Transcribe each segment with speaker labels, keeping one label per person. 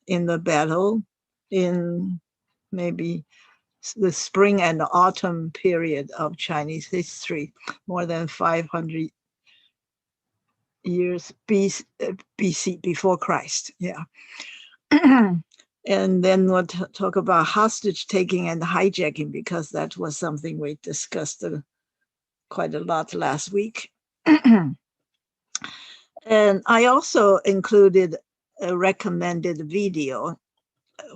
Speaker 1: in the battle in maybe the spring and autumn period of Chinese history, more than 500 years BC, before Christ. Yeah. And then we'll talk about hostage taking and hijacking, because that was something we discussed quite a lot last week. And I also included a recommended video,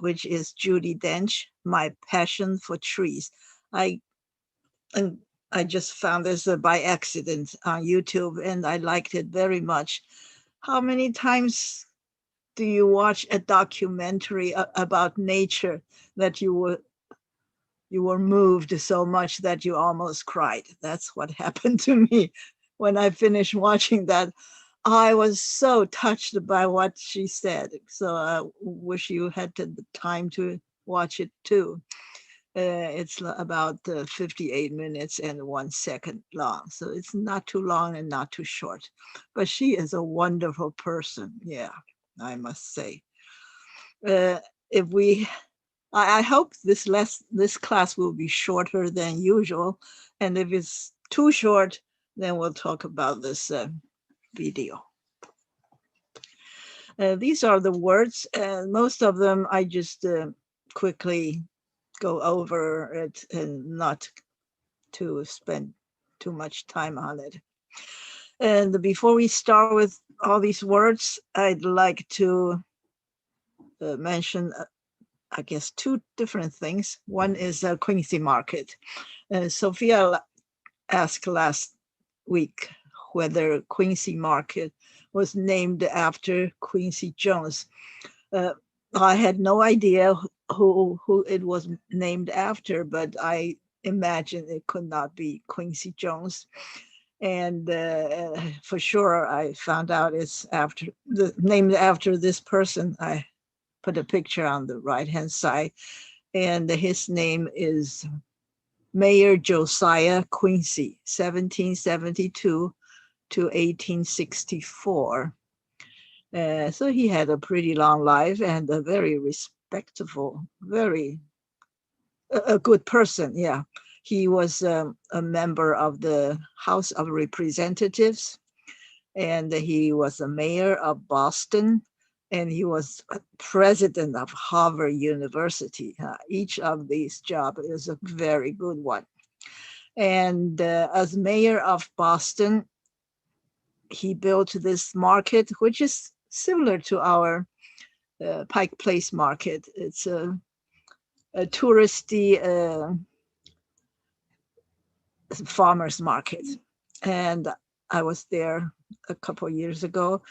Speaker 1: which is Judi Dench, My Passion for Trees. And I just found this by accident on YouTube, and I liked it very much. How many times do you watch a documentary about nature that you were moved so much that you almost cried? That's what happened to me when I finished watching that. I was so touched by what she said. So I wish you had the time to watch it too. It's about 58 minutes and 1 second long. So it's not too long and not too short. But she is a wonderful person. Yeah, I must say. If we, I hope this class will be shorter than usual. And if it's too short, then we'll talk about this video. These are the words, and most of them I just quickly go over it and not to spend too much time on it. And before we start with all these words, I'd like to mention, I guess, two different things. One is Quincy Market. Sophia asked last week whether Quincy Market was named after Quincy Jones. I had no idea who it was named after, but I imagine it could not be Quincy Jones. And for sure, I found out it's named after this person. I put a picture on the right-hand side, and his name is Mayor Josiah Quincy, 1772 to 1864. So he had a pretty long life and a very respectable, a good person. Yeah. He was a member of the House of Representatives, and he was a mayor of Boston, and he was president of Harvard University. Each of these jobs is a very good one. And as mayor of Boston, he built this market, which is similar to our Pike Place Market. It's a touristy farmers market. And I was there a couple of years ago.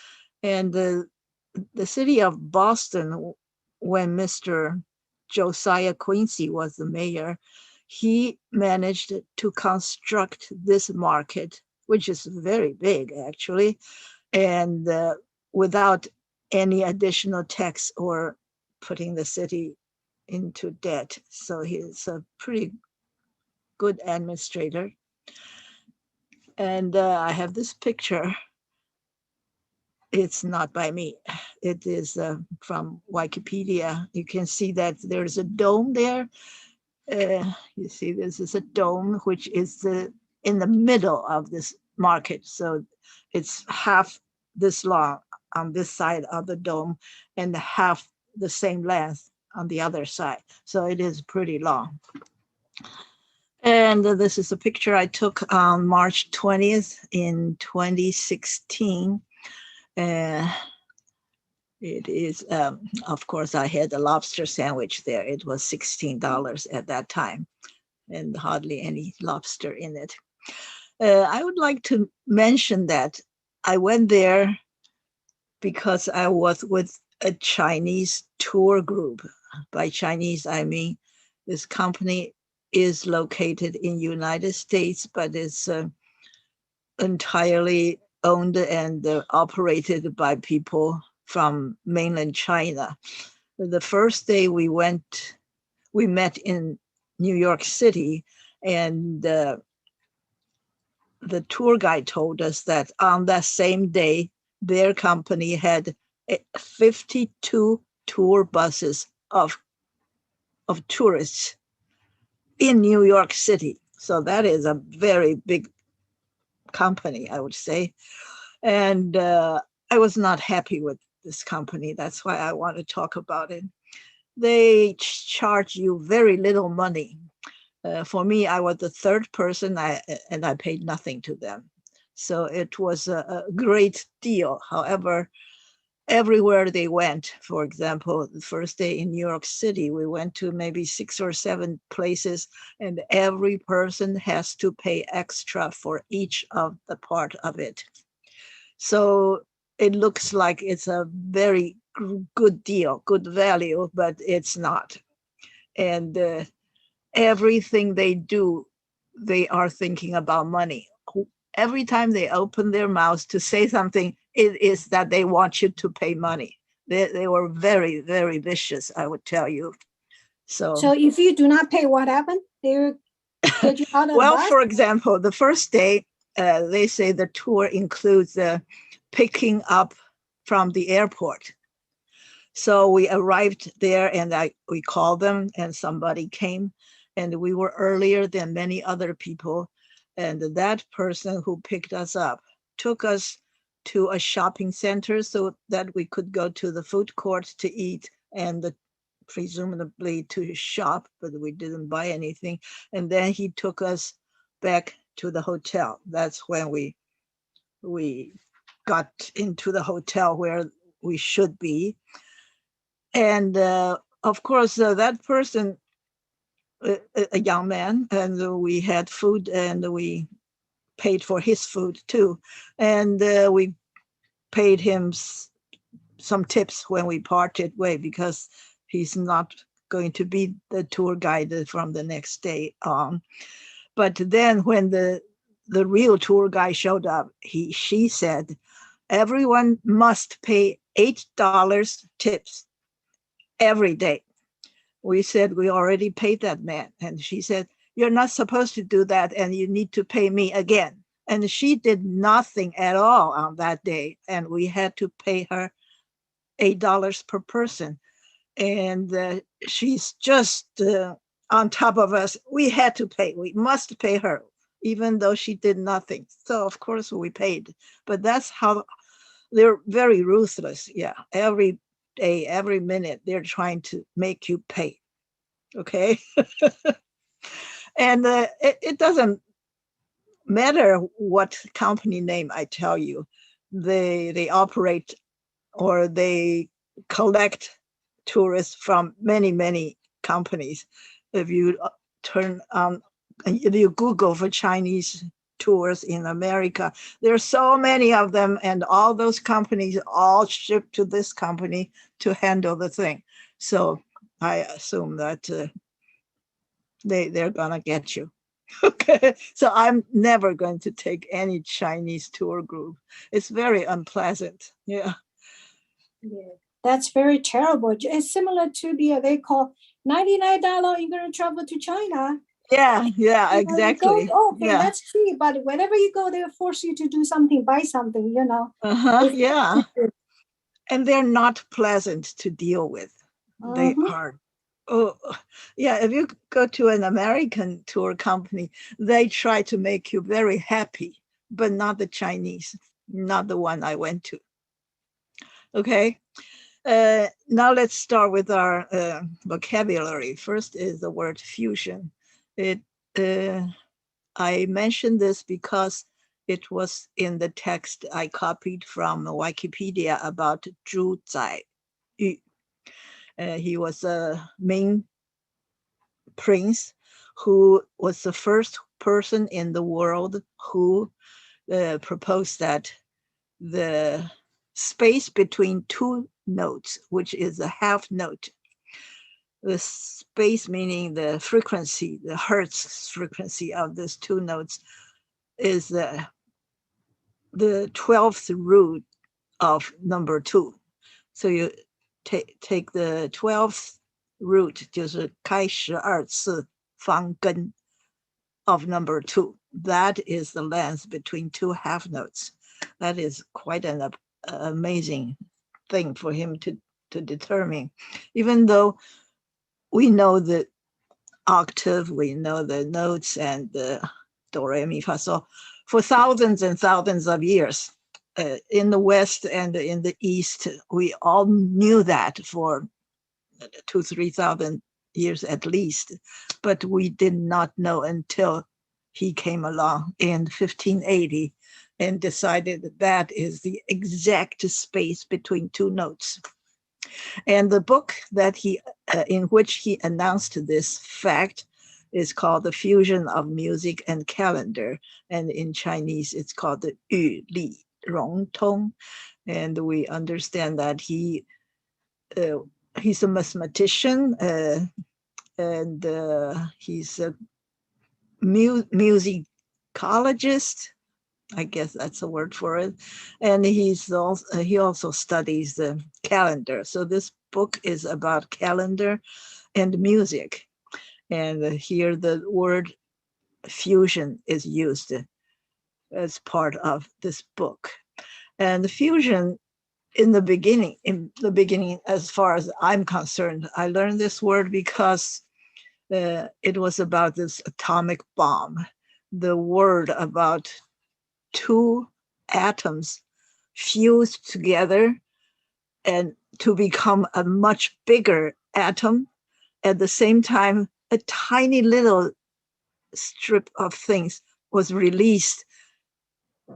Speaker 1: And the city of Boston, when Mr. Josiah Quincy was the mayor, he managed to construct this market, which is very big, actually, and without any additional tax or putting the city into debt. So he's a pretty good administrator. And I have this picture. It's not by me. It is from Wikipedia. You can see that there's a dome there. You see, this is a dome, which is in the middle of this market. So it's half this long on this side of the dome and half the same length on the other side. So it is pretty long. And this is a picture I took on March 20th in 2016. It is, of course, I had a lobster sandwich there. It was $16 at that time, and hardly any lobster in it. I would like to mention that I went there because I was with a Chinese tour group. By Chinese, I mean this company is located in United States, but it's entirely owned and operated by people from mainland China. The first day we met in New York City, and the tour guide told us that on that same day, their company had 52 tour buses of tourists in New York City. So that is a very big company, I would say. And I was not happy with this company. That's why I want to talk about it. They charge you very little money. For me, I was the third person, and I paid nothing to them. So it was a great deal. However, everywhere they went, for example, the first day in New York City, we went to maybe 6 or 7 places, and every person has to pay extra for each of the part of it. So it looks like it's a very good deal, good value, but it's not. And everything they do, they are thinking about money. Every time they open their mouths to say something, it is that they want you to pay money. They were very, very vicious, I would tell you.
Speaker 2: So if you do not pay, what happened? They get you out of
Speaker 1: well,
Speaker 2: the bus?
Speaker 1: for example, the first day, they say the tour includes picking up from the airport. So we arrived there, and we called them, and somebody came, and we were earlier than many other people. And that person who picked us up took us to a shopping center so that we could go to the food court to eat and presumably to shop, but we didn't buy anything. And then he took us back to the hotel. That's when we got into the hotel where we should be. And of course, that person, a young man, and we had food, and we paid for his food too. And we paid him some tips when we parted way, because he's not going to be the tour guide from the next day on. But then when the real tour guide showed up, she said, everyone must pay $8 tips every day. We said, we already paid that man. And she said, you're not supposed to do that, and you need to pay me again. And she did nothing at all on that day. And we had to pay her $8 per person. And she's just on top of us. We had to pay. We must pay her, even though she did nothing. So, of course, we paid. But that's how they're very ruthless. Yeah. Every day, every minute, they're trying to make you pay. Okay. And it doesn't matter what company name I tell you. They operate, or they collect tourists from many, many companies. If you turn on, if you Google for Chinese tours in America, there are so many of them, and all those companies all ship to this company to handle the thing. So I assume that they're gonna get you. Okay, so I'm never going to take any Chinese tour group. It's very unpleasant. Yeah.
Speaker 2: Yeah, that's very terrible. It's similar to they call $99. You're going to travel to China.
Speaker 1: Yeah,
Speaker 2: You
Speaker 1: exactly.
Speaker 2: go, okay,
Speaker 1: Yeah.
Speaker 2: that's cheap. But whenever you go, they'll force you to do something, buy something,
Speaker 1: Yeah. And they're not pleasant to deal with. They are. Oh, yeah. If you go to an American tour company, they try to make you very happy, but not the Chinese, not the one I went to. Okay. Now let's start with our vocabulary. First is the word fusion. I mentioned this because it was in the text I copied from Wikipedia about Zhu Zai Yu. He was a Ming prince who was the first person in the world who proposed that the space between two notes, which is a half note, the space meaning the frequency, the hertz frequency of these two notes, is the 12th root of number 2. So you take the 12th root, 就是开12次方根 of number 2. That is the length between two half notes. That is quite an amazing thing for him to to determine, even though we know the octave, we know the notes and the do, re, mi, fa, so for thousands and thousands of years. In the West and in the East, we all knew that for 2,000-3,000 years at least, but we did not know until he came along in 1580 and decided that is the exact space between two notes. And the book that in which he announced this fact is called The Fusion of Music and Calendar, and in Chinese it's called the Yu Li Rong Tong. And we understand that he's a mathematician, and he's a musicologist. I guess that's a word for it. And he also studies the calendar. So this book is about calendar and music. And here the word fusion is used as part of this book. And the fusion in the beginning, as far as I'm concerned, I learned this word because it was about this atomic bomb. The word about two atoms fused together and to become a much bigger atom. At the same time, a tiny little strip of things was released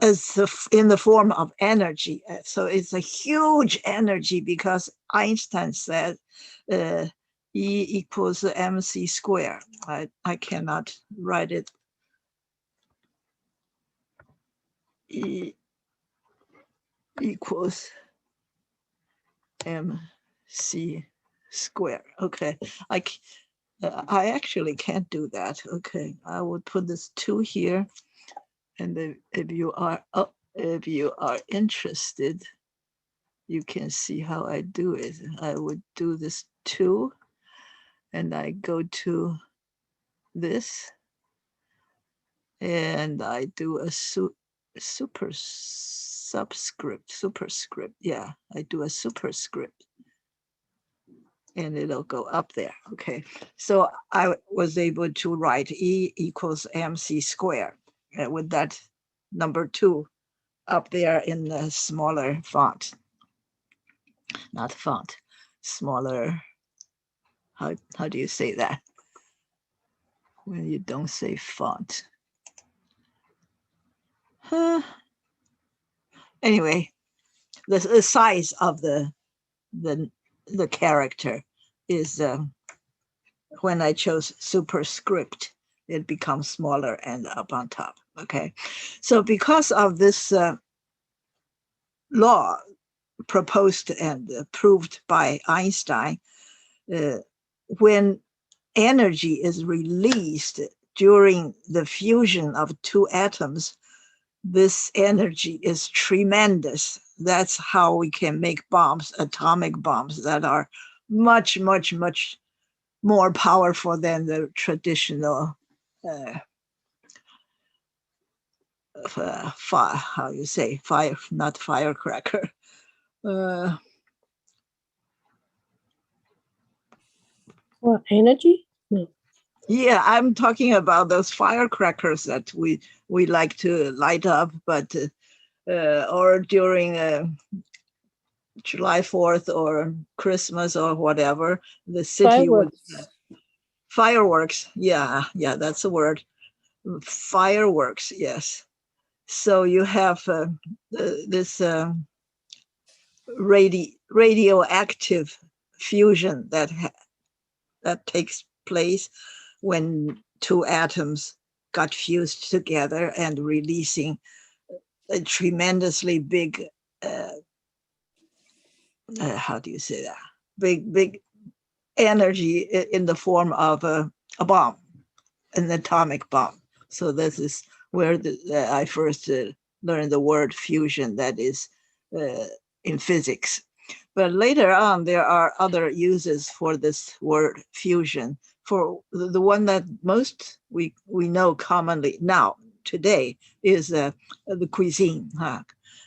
Speaker 1: in the form of energy. So it's a huge energy because Einstein said E equals mc squared. I cannot write it. E equals mc squared. Okay, I actually can't do that. Okay, I would put this 2 here, and if you are interested, you can see how I do it. I would do this 2, and I go to this, and I do a superscript. Yeah, I do a superscript, and it'll go up there. Okay, so I was able to write E equals mc squared with that number 2 up there in the smaller font. Not font, smaller. How do you say that when you don't say font? Anyway, the size of the character is when I chose superscript, it becomes smaller and up on top. Okay, so because of this law proposed and proved by Einstein, when energy is released during the fusion of two atoms, this energy is tremendous. That's how we can make bombs, atomic bombs, that are much, much, much more powerful than the traditional how you say, fire, not firecracker.
Speaker 2: What, energy? No.
Speaker 1: Yeah, I'm talking about those firecrackers that we like to light up, but or during July 4th or Christmas or whatever, the city would fireworks. Yeah, that's the word. Fireworks, yes. So you have this radioactive fusion that takes place when two atoms got fused together and releasing a tremendously big, how do you say that? Big energy in the form of a bomb, an atomic bomb. So this is where I first learned the word fusion, that is in physics. But later on, there are other uses for this word fusion. For the one that most we know commonly now, today, is the cuisine.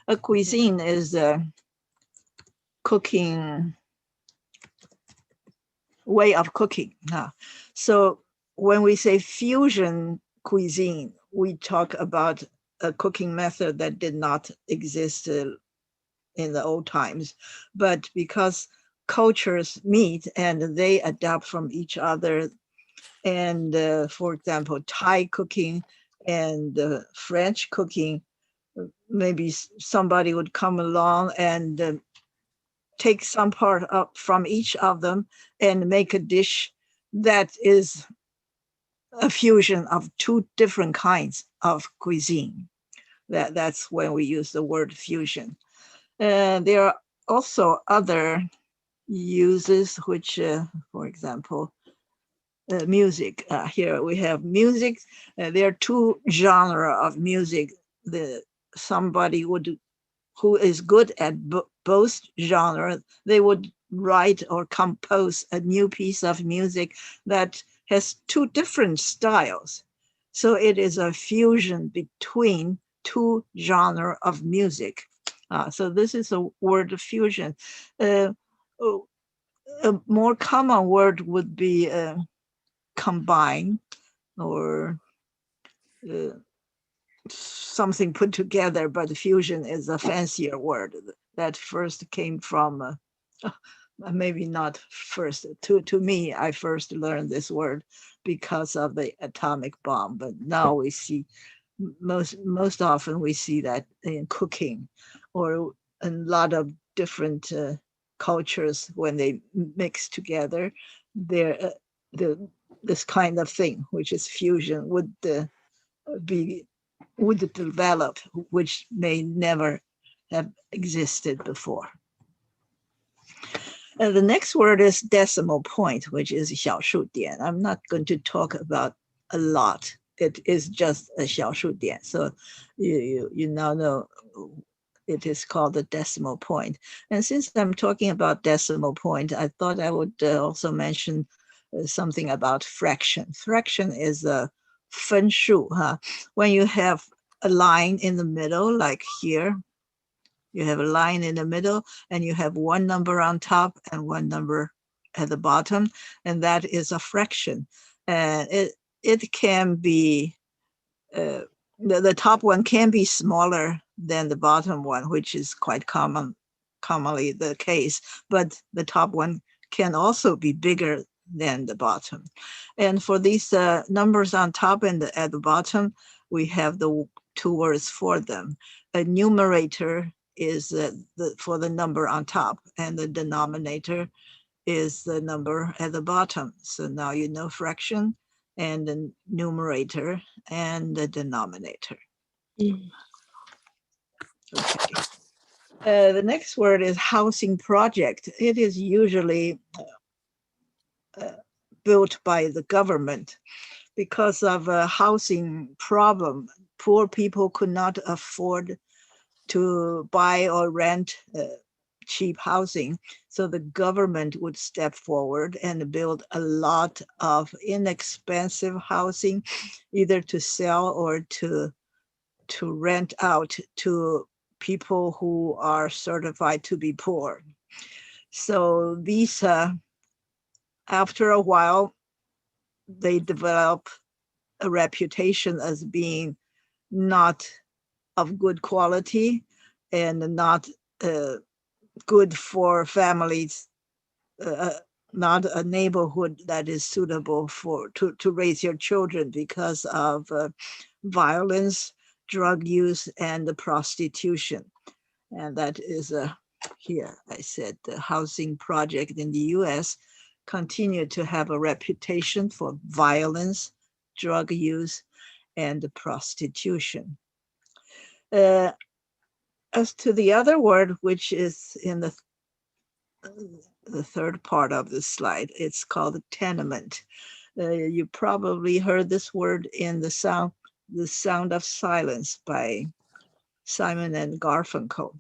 Speaker 1: A cuisine is cooking way of cooking. So when we say fusion cuisine, we talk about a cooking method that did not exist in the old times, but because cultures meet and they adapt from each other. And for example, Thai cooking and French cooking, maybe somebody would come along and take some part up from each of them and make a dish that is a fusion of two different kinds of cuisine. That's when we use the word fusion. There are also other uses, which, for example, music. Here we have music. There are two genres of music. Somebody who is good at both genres, they would write or compose a new piece of music that has two different styles. So it is a fusion between two genres of music. So this is a word fusion. A more common word would be combine, or something put together, but fusion is a fancier word that first came from, maybe not first, to me, I first learned this word because of the atomic bomb, but now we see, most often we see that in cooking, or a lot of different cultures, when they mix together, they're this kind of thing, which is fusion, would develop, which may never have existed before. And the next word is decimal point, which is 小数点. I'm not going to talk about a lot. It is just a 小数点. So you now know it is called the decimal point. And since I'm talking about decimal point, I thought I would also mention something about fraction. Fraction is a 分数, when you have a line in the middle, like here, you have a line in the middle and you have one number on top and one number at the bottom, and that is a fraction. And it can be, the top one can be smaller than the bottom one, which is quite commonly the case, but the top one can also be bigger than the bottom. And for these numbers on top and at the bottom, we have the two words for them. A numerator is for the number on top, and the denominator is the number at the bottom. So now you know fraction and the numerator and the denominator. Okay. The next word is housing project. It is usually built by the government. Because of a housing problem, poor people could not afford to buy or rent cheap housing. So the government would step forward and build a lot of inexpensive housing, either to sell or to rent out to people who are certified to be poor. So these, after a while, they develop a reputation as being not of good quality and not good for families, not a neighborhood that is suitable to raise your children, because of violence, drug use, and the prostitution. And that is here I said the housing project in the US continue to have a reputation for violence, drug use, and prostitution. As to the other word, which is in the third part of the slide, it's called tenement. You probably heard this word in The Sound of Silence by Simon and Garfunkel.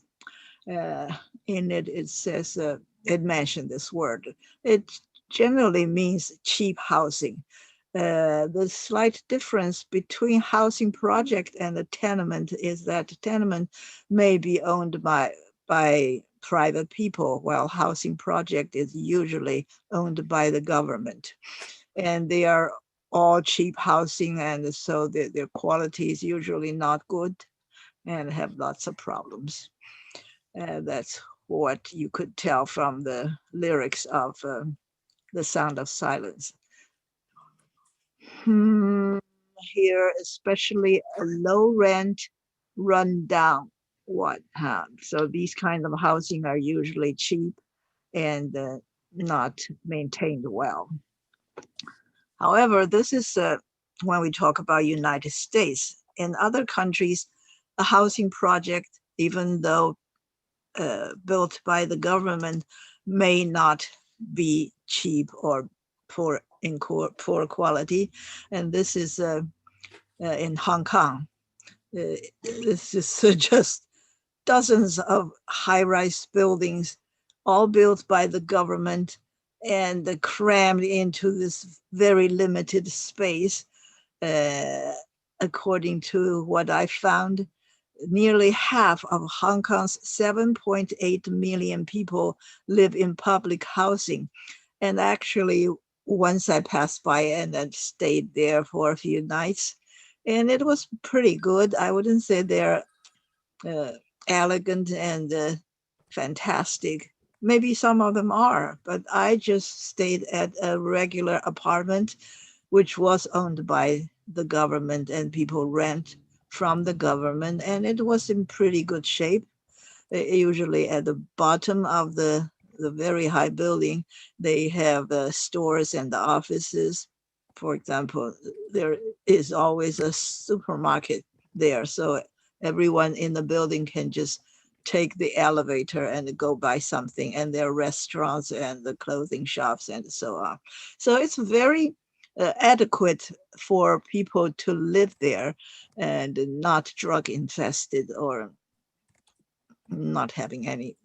Speaker 1: In it, it says, it mentioned this word. It generally means cheap housing. The slight difference between housing project and a tenement is that the tenement may be owned by private people, while housing project is usually owned by the government. And they are all cheap housing, and so their quality is usually not good and have lots of problems. And that's what you could tell from the lyrics of The Sound of Silence. Here, especially a low rent, run down one. So these kind of housing are usually cheap and not maintained well. However, this is when we talk about United States. In other countries, a housing project, even though built by the government, may not be cheap or poor in poor quality. And this is in Hong Kong. This is just dozens of high-rise buildings, all built by the government and crammed into this very limited space. According to what I found, nearly half of Hong Kong's 7.8 million people live in public housing. And actually, once I passed by and then stayed there for a few nights, and it was pretty good. I wouldn't say they're uh, elegant and fantastic. Maybe some of them are, but I just stayed at a regular apartment, which was owned by the government and people rent from the government, and it was in pretty good shape. Usually at the bottom of the very high building, they have stores and the offices. For example, there is always a supermarket there. So everyone in the building can just take the elevator and go buy something. And there are restaurants and the clothing shops and so on. So it's very adequate for people to live there and not drug infested or not having any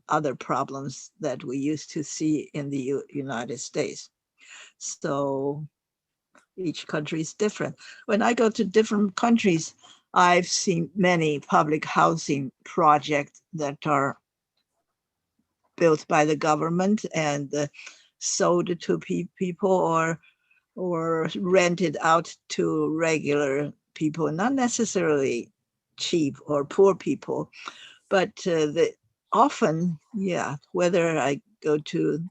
Speaker 1: other problems that we used to see in the United States. So each country is different. When I go to different countries, I've seen many public housing projects that are built by the government and sold to people or rented out to regular people, not necessarily cheap or poor people, but often, yeah, whether I go to,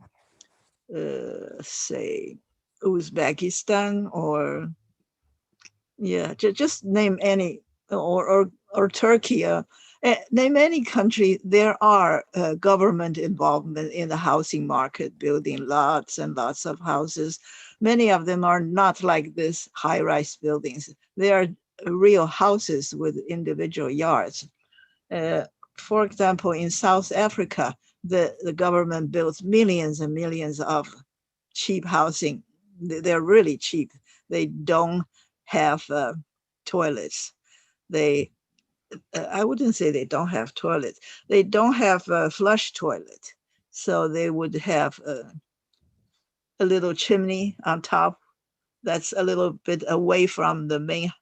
Speaker 1: say, Uzbekistan or, yeah, just name any, or Turkey, name any country, there are government involvement in the housing market, building lots and lots of houses. Many of them are not like this high-rise buildings. They are real houses with individual yards. For example, in South Africa, the government builds millions and millions of cheap housing. They're really cheap. They don't have toilets. They, I wouldn't say they don't have toilets. They don't have a flush toilet. So they would have a little chimney on top that's a little bit away from the main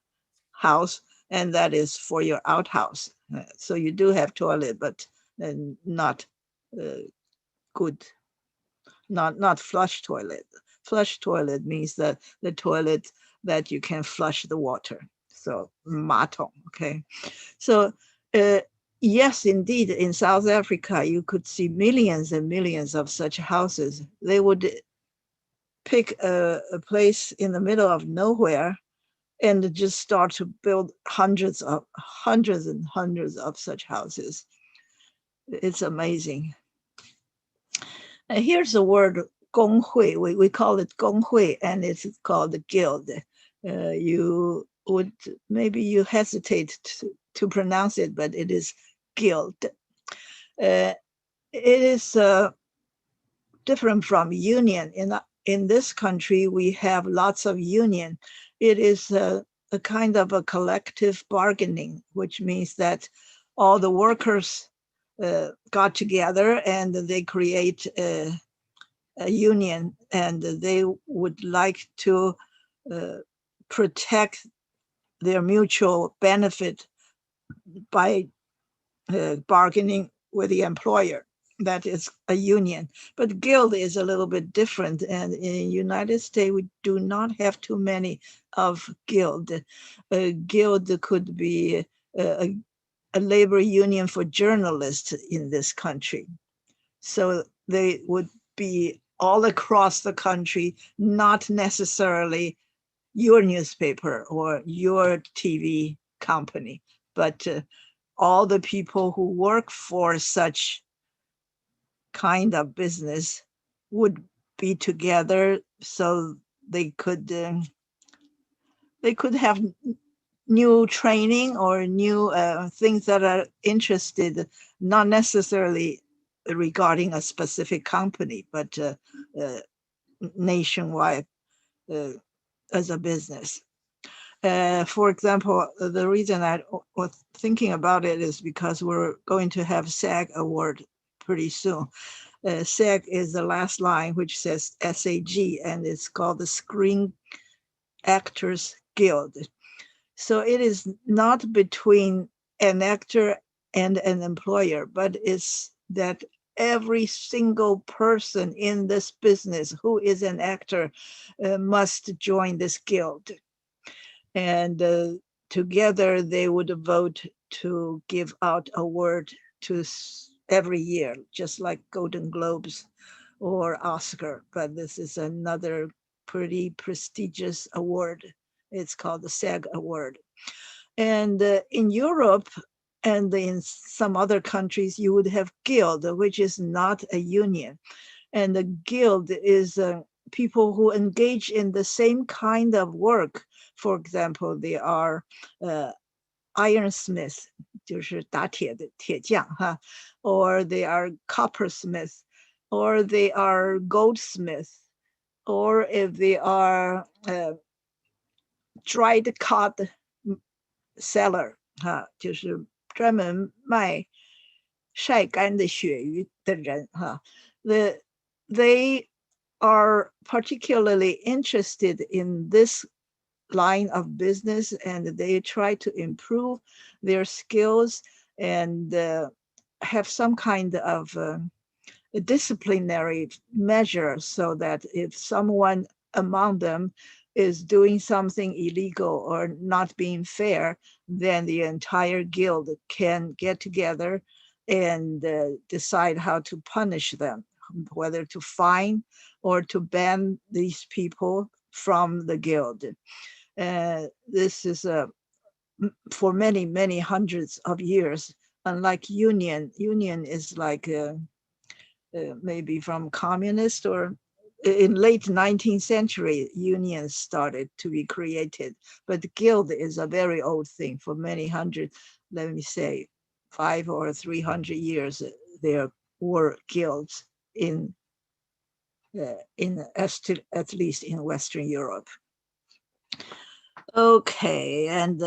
Speaker 1: house, and that is for your outhouse. So you do have toilet, but not uh, good, not flush toilet. Flush toilet means that the toilet that you can flush the water. So matong, okay. So yes, indeed, in South Africa, you could see millions and millions of such houses. They would pick a place in the middle of nowhere and just start to build hundreds and hundreds of such houses. It's amazing. And here's the word 工会. We call it 工会, and it's called the guild. You would, maybe you hesitate to pronounce it, but it is guild. It is different from union. In this country, we have lots of union. It is a kind of a collective bargaining, which means that all the workers got together and they create a union, and they would like to protect their mutual benefit by bargaining with the employer. that is a union. But guild is a little bit different. And in United States, we do not have too many of guild. A guild could be a labor union for journalists in this country. So they would be all across the country, not necessarily your newspaper or your TV company, but all the people who work for such kind of business would be together, so they could have new training or new things that are interested, not necessarily regarding a specific company, but nationwide uh, as a business. For example, the reason I was thinking about it is because we're going to have SAG award pretty soon. SAG is the last line, which says SAG, and it's called the Screen Actors Guild. So it is not between an actor and an employer, but it's that every single person in this business who is an actor must join this guild. And together they would vote to give out award to every year, just like Golden Globes or Oscar. But this is another pretty prestigious award. It's called the SAG Award. And in Europe and in some other countries, you would have guild, which is not a union. And the guild is people who engage in the same kind of work. For example, they are ironsmith, 就是打铁的铁匠哈, or they are coppersmith, or they are goldsmith, or if they are dried cod seller 哈，就是专门卖晒干的鳕鱼的人哈。They are particularly interested in this line of business, and they try to improve their skills and have some kind of a disciplinary measure, so that if someone among them is doing something illegal or not being fair, then the entire guild can get together and decide how to punish them, whether to fine or to ban these people from the guild. This is for many, many hundreds of years. Unlike union is like maybe from communist, or in late 19th century, unions started to be created. But the guild is a very old thing. For many hundred, let me say, 500 or 300 years, there were guilds in at least in Western Europe. Okay, and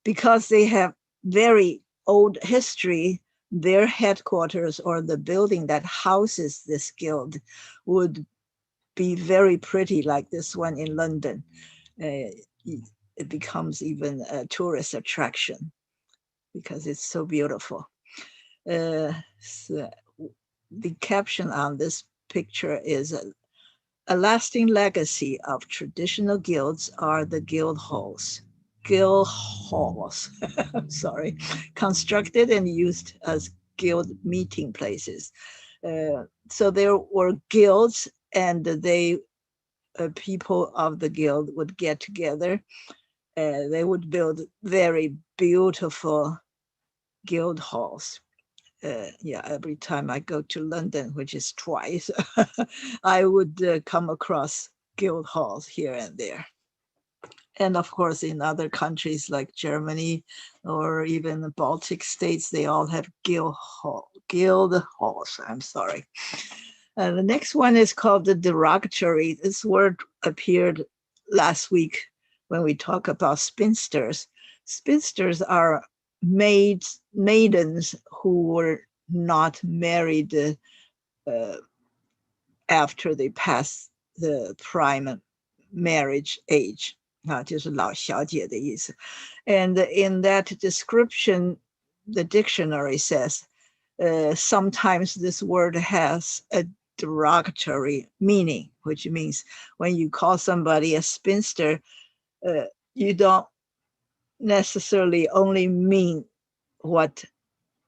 Speaker 1: because they have very old history, their headquarters, or the building that houses this guild, would be very pretty, like this one in London. It becomes even a tourist attraction because it's so beautiful. So the caption on this picture is a lasting legacy of traditional guilds are the guild halls. Guild halls, sorry, constructed and used as guild meeting places. So there were guilds, and they people of the guild would get together. They would build very beautiful guild halls. Every time I go to London, which is twice, I would come across guild halls here and there. And of course, in other countries like Germany or even the Baltic states, they all have guild halls. I'm sorry. The next one is called the derogatory. This word appeared last week when we talk about spinsters. Spinsters are maidens who were not married after they passed the prime marriage age. 就是老小姐的意思. And in that description, the dictionary says, sometimes this word has a derogatory meaning, which means when you call somebody a spinster, you don't necessarily only mean what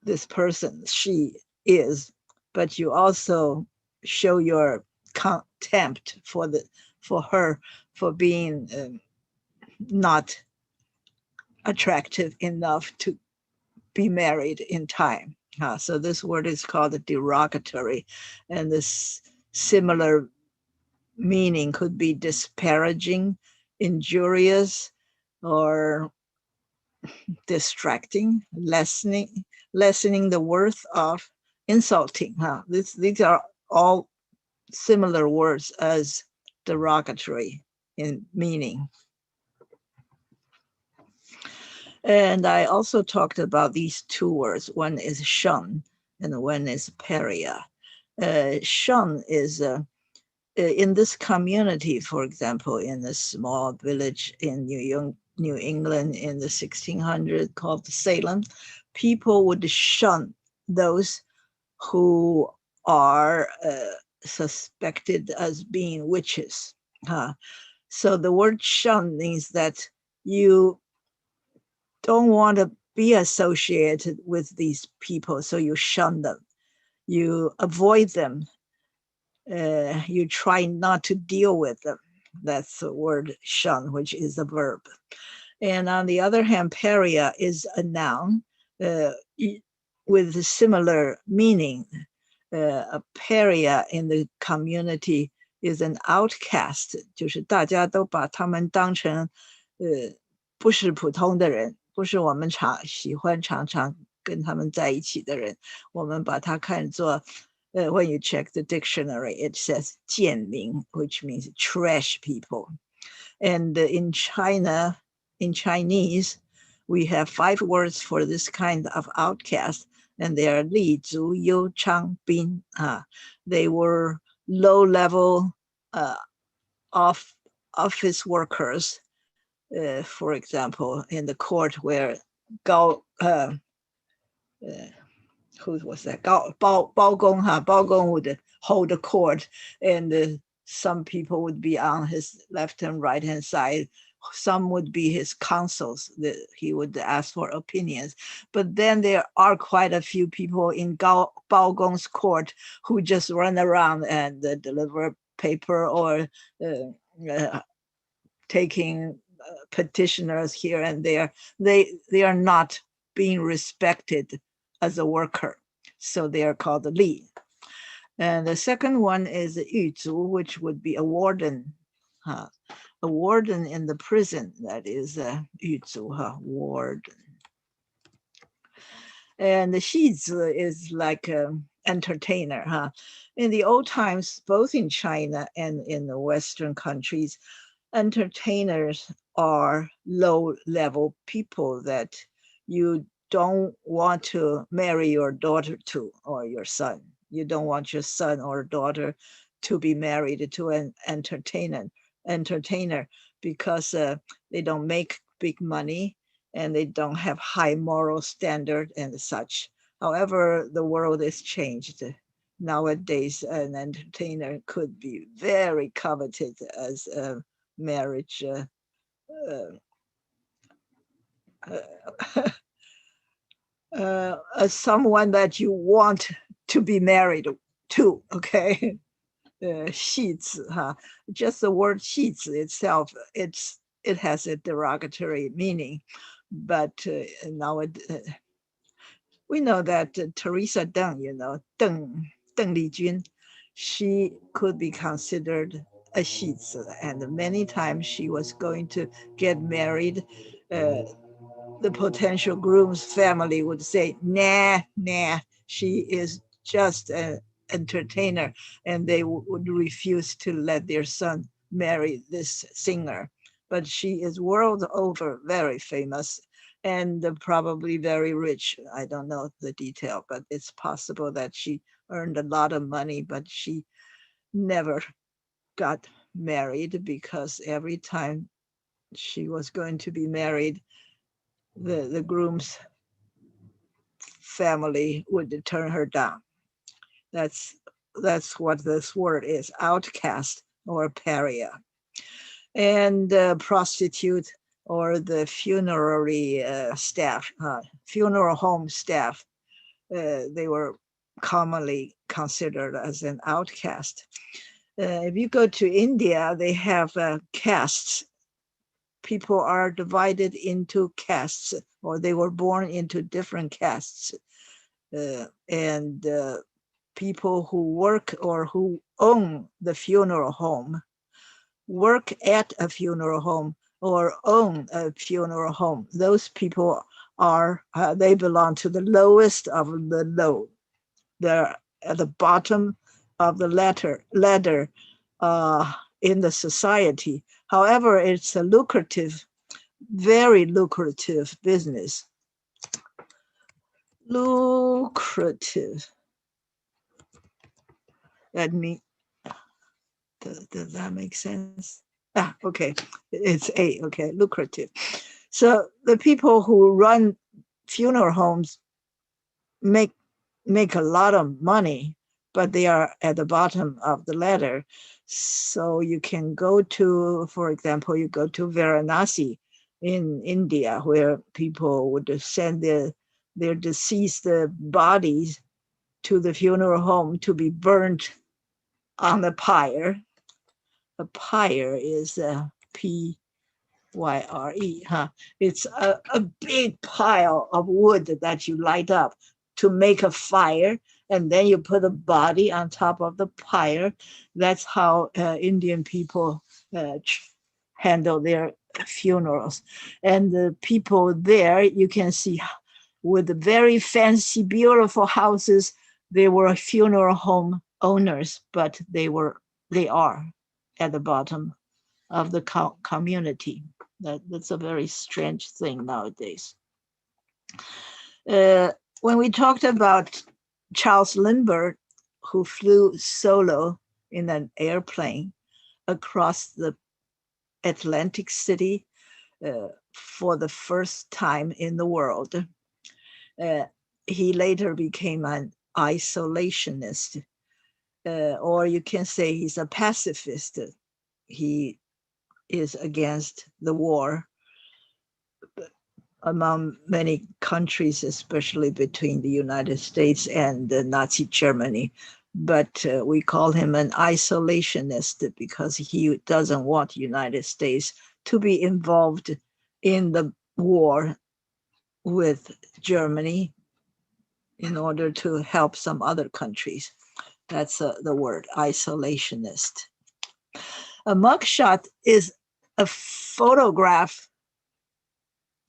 Speaker 1: this person, she is, but you also show your contempt for her for being not attractive enough to be married in time. So this word is called derogatory, and this similar meaning could be disparaging, injurious, or distracting, lessening the worth of, insulting. These are all similar words as derogatory in meaning. And I also talked about these two words. One is shun and one is pariah. Shun is in this community, for example, in a small village in New England in the 1600s called Salem, people would shun those who are suspected as being witches. So the word shun means that you don't want to be associated with these people, so you shun them, you avoid them, you try not to deal with them. That's the word shun, which is a verb. And on the other hand, pariah is a noun with a similar meaning. A pariah in the community is an outcast, 就是大家都把他们当成不是普通的人，不是我们喜欢常常跟他们在一起的人，我们把它看作when you check the dictionary, it says 贱民, which means trash people. And in China, in Chinese, we have 5 words for this kind of outcast, and they are 立足优昌兵. They were low-level office workers. For example, in the court where who was that? 包公 would hold the court, and some people would be on his left and right hand side. Some would be his counsels that he would ask for opinions. But then there are quite a few people in Baogong's court who just run around and deliver paper or taking petitioners here and there. They are not being respected as a worker, so they are called Li. And the second one is Yuzu, which would be a warden. A warden in the prison, that is Yuzu, warden. And the Shizi is like an entertainer. In the old times, both in China and in the Western countries, entertainers are low-level people that you don't want to marry your daughter to or your son. You don't want your son or daughter to be married to an entertainer because they don't make big money and they don't have high moral standard and such. However, the world is changed. Nowadays, an entertainer could be very coveted as a marriage someone that you want to be married to, okay? 戏子, just the word 戏子 itself, it has a derogatory meaning, but now we know that Teresa Deng, Deng Lijun, she could be considered a 戏子, and many times she was going to get married. The potential groom's family would say, nah, she is just an entertainer, and they would refuse to let their son marry this singer. But she is world over very famous and probably very rich. I don't know the detail, but it's possible that she earned a lot of money, but she never got married because every time she was going to be married, the groom's family would turn her down. That's what this word is, outcast or pariah. And prostitute or the funerary staff, funeral home staff, they were commonly considered as an outcast. If you go to India, they have castes. People are divided into castes, or they were born into different castes. And people who work or who own the funeral home, work at a funeral home, or own a funeral home, those people are, they belong to the lowest of the low. They're at the bottom of the ladder in the society. However, it's a lucrative, very lucrative business. Lucrative. That means, does that make sense? Okay. It's okay, lucrative. So the people who run funeral homes make a lot of money, but they are at the bottom of the ladder. So you can go to, for example, you go to Varanasi in India, where people would send their deceased bodies to the funeral home to be burnt on the pyre. A pyre is Pyre, huh? It's a big pile of wood that you light up to make a fire, and then you put a body on top of the pyre. That's how Indian people handle their funerals. And the people there, you can see with the very fancy, beautiful houses, they were funeral home owners, but they are at the bottom of the community. That's a very strange thing nowadays. When we talked about Charles Lindbergh, who flew solo in an airplane across the Atlantic City for the first time in the world, he later became an isolationist, or you can say he's a pacifist. He is against the war among many countries, especially between the United States and Nazi Germany. But we call him an isolationist because he doesn't want the United States to be involved in the war with Germany in order to help some other countries. That's the word, isolationist. A mugshot is a photograph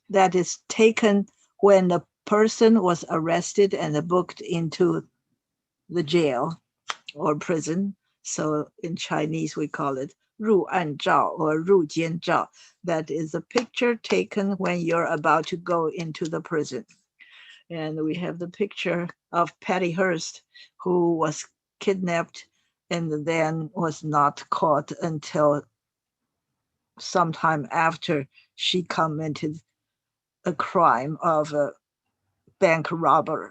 Speaker 1: that is taken when the person was arrested and booked into the jail or prison. So in Chinese, we call it 入案照 or 入监照. That is a picture taken when you're about to go into the prison. And we have the picture of Patty Hearst, who was kidnapped and then was not caught until sometime after she committed a crime of bank robbery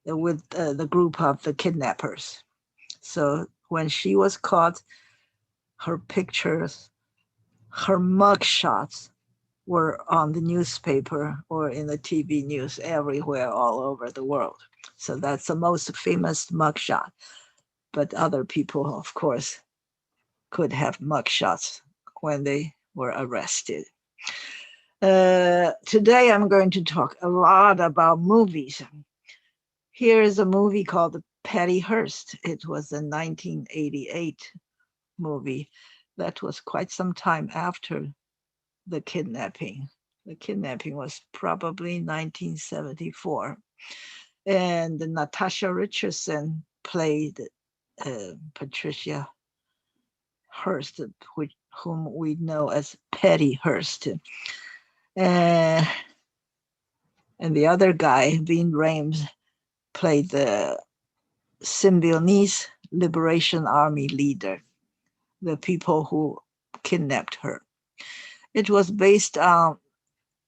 Speaker 1: with the group of the kidnappers. So when she was caught, her pictures, her mugshots were on the newspaper or in the TV news everywhere all over the world. So that's the most famous mugshot. But other people, of course, could have mugshots when they were arrested. Today I'm going to talk a lot about movies. Here is a movie called Patty Hearst. It was a 1988 movie. That was quite some time after the kidnapping. The kidnapping was probably 1974. And Natasha Richardson played Patricia Hearst, whom we know as Patty Hearst. And the other guy, Ving Rhames, played the Symbionese Liberation Army leader, the people who kidnapped her. It was based on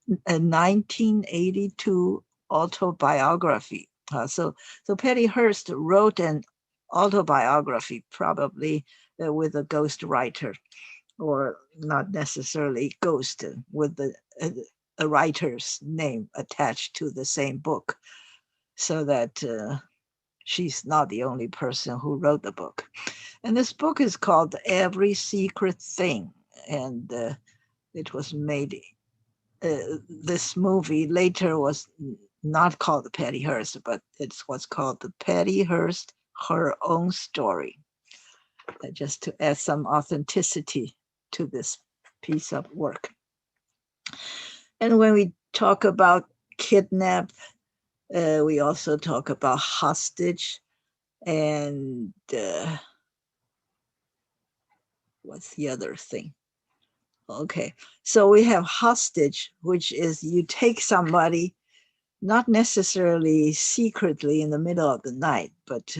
Speaker 1: a 1982 autobiography. So Patty Hearst wrote an autobiography, probably with a ghostwriter, or not necessarily ghost, with a writer's name attached to the same book, so that she's not the only person who wrote the book. And this book is called Every Secret Thing, and it was made. This movie later was not called Patty Hearst, but it was called the Patty Hearst Her Own Story, just to add some authenticity to this piece of work. And when we talk about kidnap, we also talk about hostage, and what's the other thing? Okay, so we have hostage, which is you take somebody, not necessarily secretly in the middle of the night, but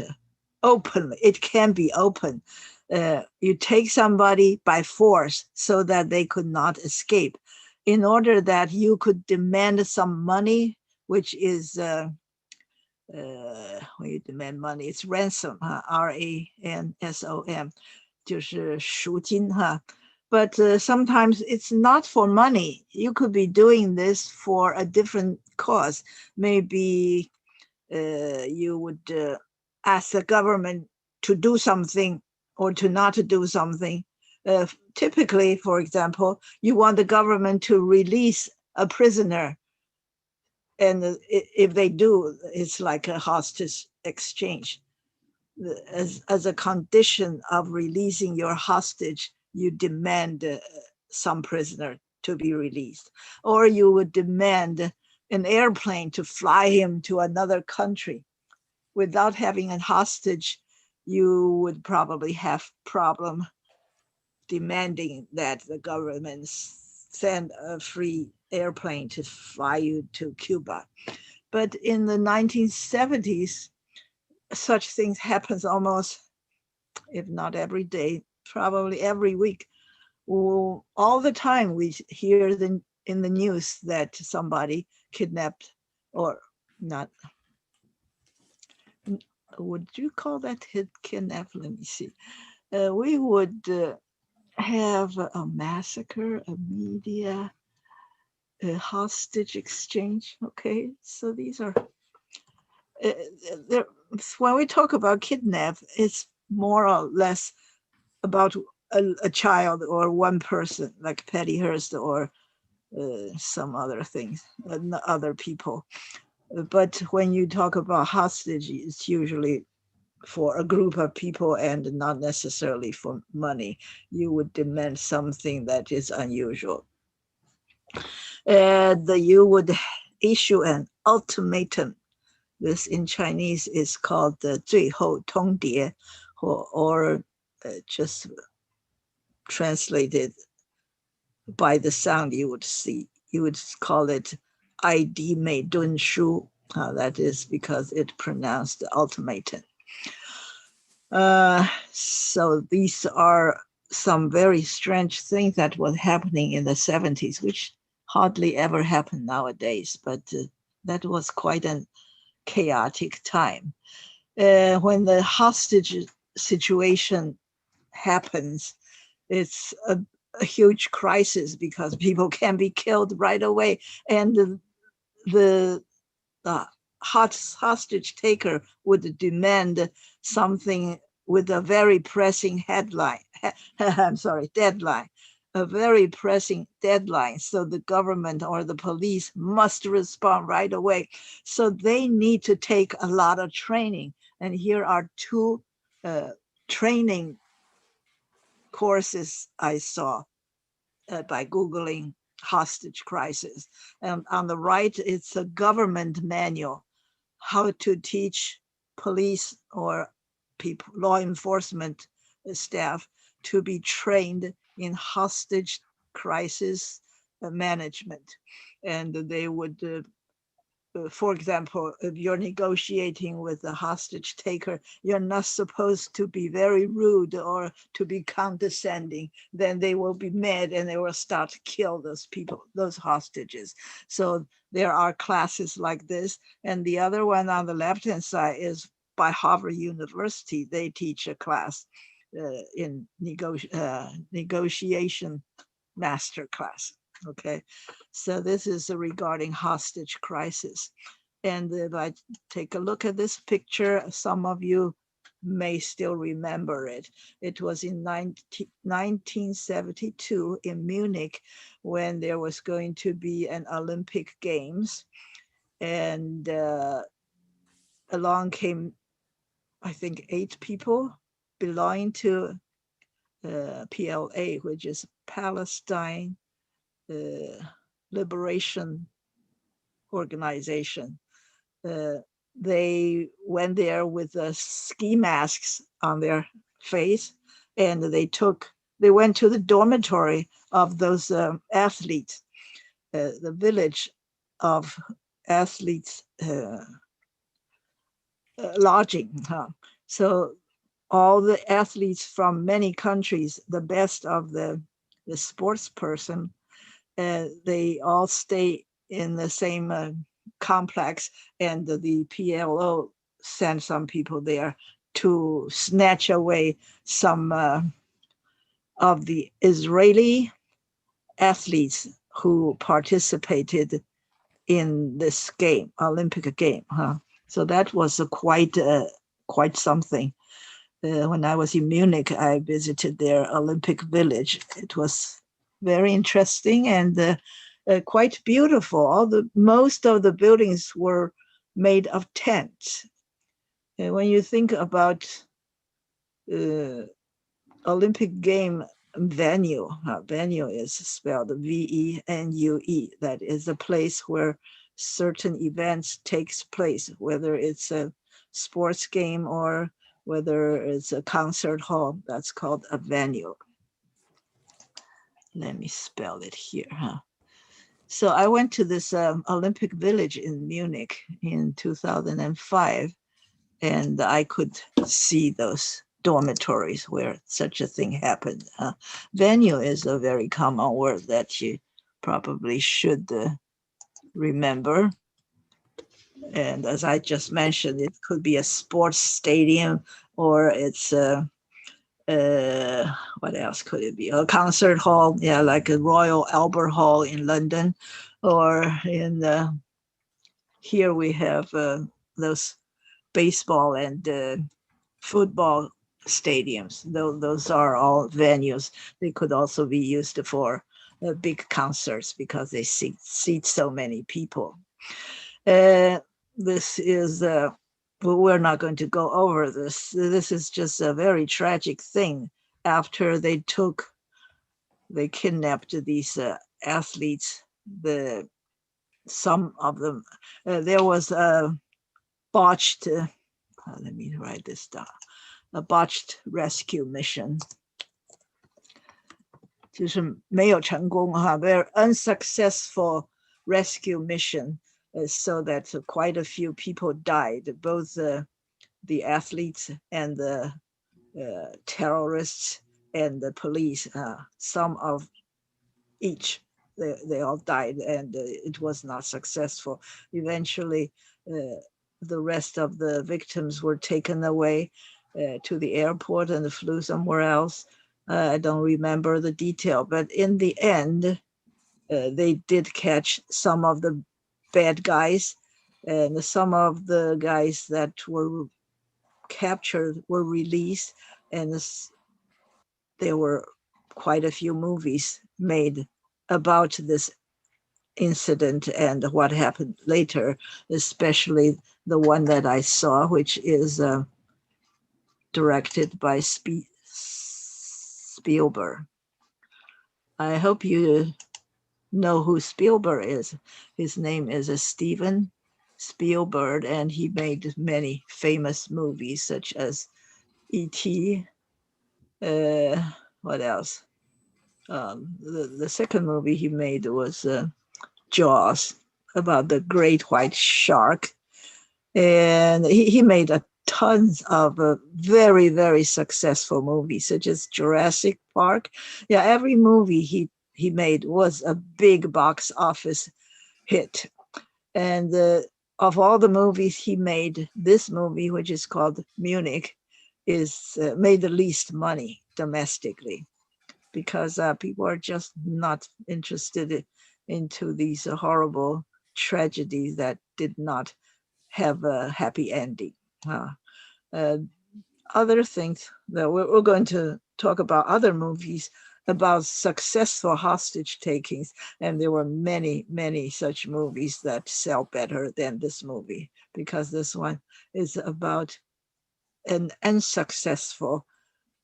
Speaker 1: openly. It can be open. You take somebody by force so that they could not escape, in order that you could demand some money, which is when you demand money, it's ransom, ransom, 就是赎金哈。But sometimes it's not for money. You could be doing this for a different cause. Maybe you would ask the government to do something or to not to do something. Typically, for example, you want the government to release a prisoner. And if they do, it's like a hostage exchange. As a condition of releasing your hostage, you demand some prisoner to be released, or you would demand an airplane to fly him to another country. Without having a hostage, you would probably have problem demanding that the government send a free airplane to fly you to Cuba. But in the 1970s, such things happens almost, if not every day, probably every week. All the time we hear in the news that somebody kidnapped, or not, would you call that kidnap? Let me see. We would have a massacre, a media, a hostage exchange. Okay, so these are, when we talk about kidnap, it's more or less about a child or one person, like Patty Hearst, or some other things, other people. But when you talk about hostage, it's usually for a group of people and not necessarily for money. You would demand something that is unusual. And you would issue an ultimatum. This in Chinese is called the 最后通牒, or just translated by the sound you would see. You would call it 爱迪美敦书. That is because it pronounced ultimatum. So these are some very strange things that was happening in the 70s, which hardly ever happen nowadays, but that was quite a chaotic time. When the hostage situation happens, it's a huge crisis because people can be killed right away, and the hostage taker would demand something with a very pressing headline. I'm sorry, deadline. A very pressing deadline. So the government or the police must respond right away. So they need to take a lot of training. And here are two training courses I saw by Googling hostage crisis. And on the right, it's a government manual, how to teach police or people, law enforcement staff, to be trained in hostage crisis management. And they would for example, if you're negotiating with a hostage taker, you're not supposed to be very rude or to be condescending. Then they will be mad and they will start to kill those people, those hostages. So there are classes like this. And the other one on the left-hand side is by Harvard University. They teach a class in negotiation master class. Okay, so this is regarding hostage crisis. And if I take a look at this picture, some of you may still remember it. It was in 1972 in Munich when there was going to be an Olympic Games. And along came, I think, 8 people belonging to PLA, which is Palestine Liberation Organization. They went there with ski masks on their face, and they went to the dormitory of those athletes, the village of athletes lodging. So all the athletes from many countries, the best of the sports person, they all stay in the same complex, and the PLO sent some people there to snatch away some of the Israeli athletes who participated in this game, Olympic game. So that was quite something. When I was in Munich, I visited their Olympic village. It was very interesting and quite beautiful. Most of the buildings were made of tents. And when you think about Olympic game venue, venue is spelled VENUE. That is a place where certain events takes place, whether it's a sports game or whether it's a concert hall. That's called a venue. Let me spell it here. So I went to this Olympic Village in Munich in 2005, and I could see those dormitories where such a thing happened. Venue is a very common word that you probably should remember. And as I just mentioned, it could be a sports stadium, or it's what else could it be? A concert hall, yeah, like a Royal Albert Hall in London, or in here we have those baseball and football stadiums. Those are all venues. They could also be used for big concerts because they seat so many people. This is we're not going to go over this. This is just a very tragic thing. After they kidnapped these athletes, some of them, there was a botched, let me write this down, a botched rescue mission. 就是没有成功, very unsuccessful rescue mission. So that quite a few people died, both the athletes and the terrorists and the police, some of each. They all died, and it was not successful. Eventually, the rest of the victims were taken away to the airport and flew somewhere else. I don't remember the detail, but in the end, they did catch some of the bad guys, and some of the guys that were captured were released, and there were quite a few movies made about this incident and what happened later, especially the one that I saw, which is directed by Spielberg. I hope you know who Spielberg is. His name is Steven Spielberg, and he made many famous movies such as E.T. What else? The second movie he made was Jaws. about the great white shark. And he made a tons of very, very successful movies, such as Jurassic Park. Yeah, every movie he made was a big box office hit. And of all the movies he made, this movie, which is called Munich, is made the least money domestically because people are just not interested into these horrible tragedies that did not have a happy ending. Uh, Other things that we're going to talk about other movies about successful hostage takings, and there were many, many such movies that sell better than this movie because this one is about an unsuccessful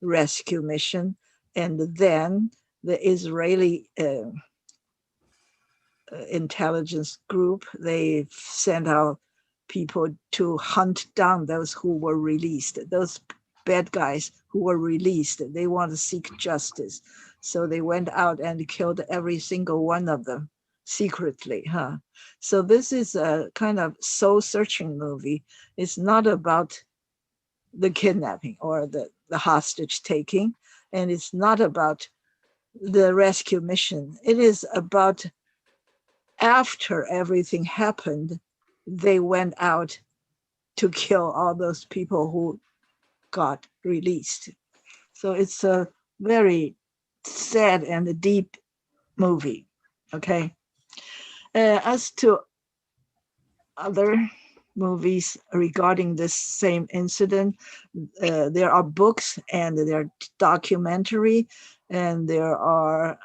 Speaker 1: rescue mission, and then the Israeli intelligence group, they sent out people to hunt down those who were released, those bad guys who were released. They want to seek justice. So they went out and killed every single one of them secretly. So this is a kind of soul searching movie. It's not about the kidnapping or the hostage taking, and it's not about the rescue mission. It is about after everything happened, they went out to kill all those people who got released. So it's a very sad and deep movie. Okay. As to other movies regarding this same incident, there are books and there are documentary and there are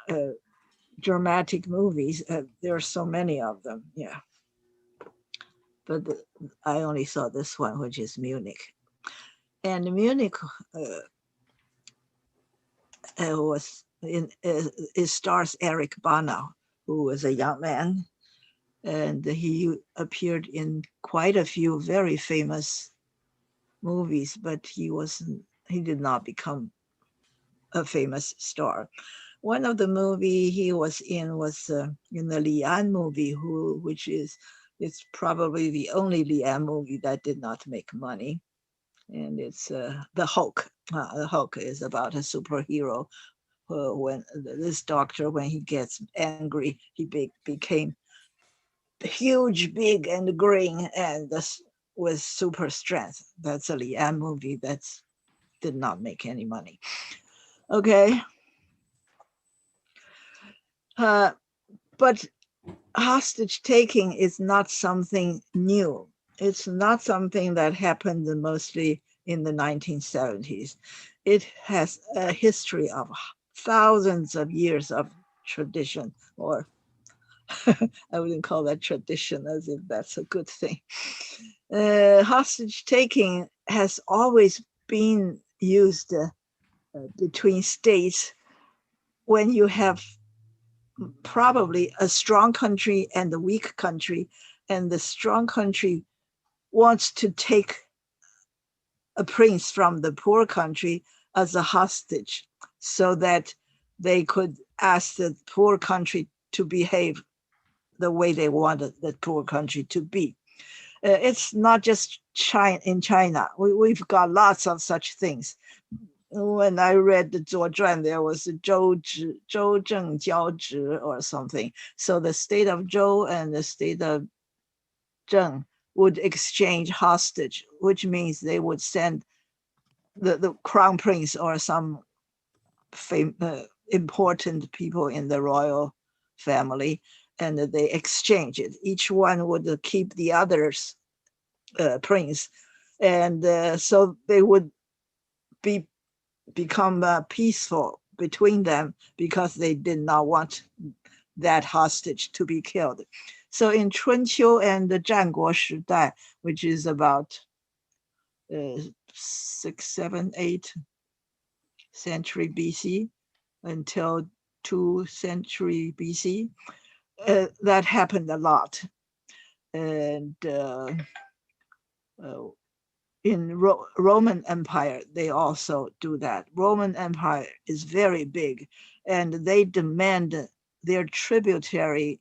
Speaker 1: dramatic movies. There are so many of them. Yeah. But I only saw this one, which is Munich. And Munich was in it stars Eric Bana, who was a young man, and he appeared in quite a few very famous movies, but he did not become a famous star. One of the movie he was was in the Li An movie, which is it's probably the only Li An movie that did not make money. And it's the Hulk. The Hulk is about a superhero when this doctor, when he gets angry, he became huge, big, and green, and this with super strength. That's a Lian movie that did not make any money. Okay. But hostage taking is not something new. It's not something that happened mostly in the 1970s. It has a history of thousands of years of tradition, or I wouldn't call that tradition as if that's a good thing. Hostage taking has always been used between states when you have probably a strong country and a weak country, and the strong country wants to take a prince from the poor country as a hostage so that they could ask the poor country to behave the way they wanted the poor country to be. It's not just China. In China, we've got lots of such things. When I read the 左传, there was Zhou Zheng Jiao Zhi or something. So the state of Zhou and the state of Zheng would exchange hostage, which means they would send the crown prince or some important people in the royal family, and they exchange it. Each one would keep the other's prince, and so they would become peaceful between them because they did not want that hostage to be killed. So in 春秋 and the 战国时代, which is about 6, 7, 8 century BC until 2 century BC, that happened a lot. And in Roman Empire, they also do that. Roman Empire is very big, and they demand their tributary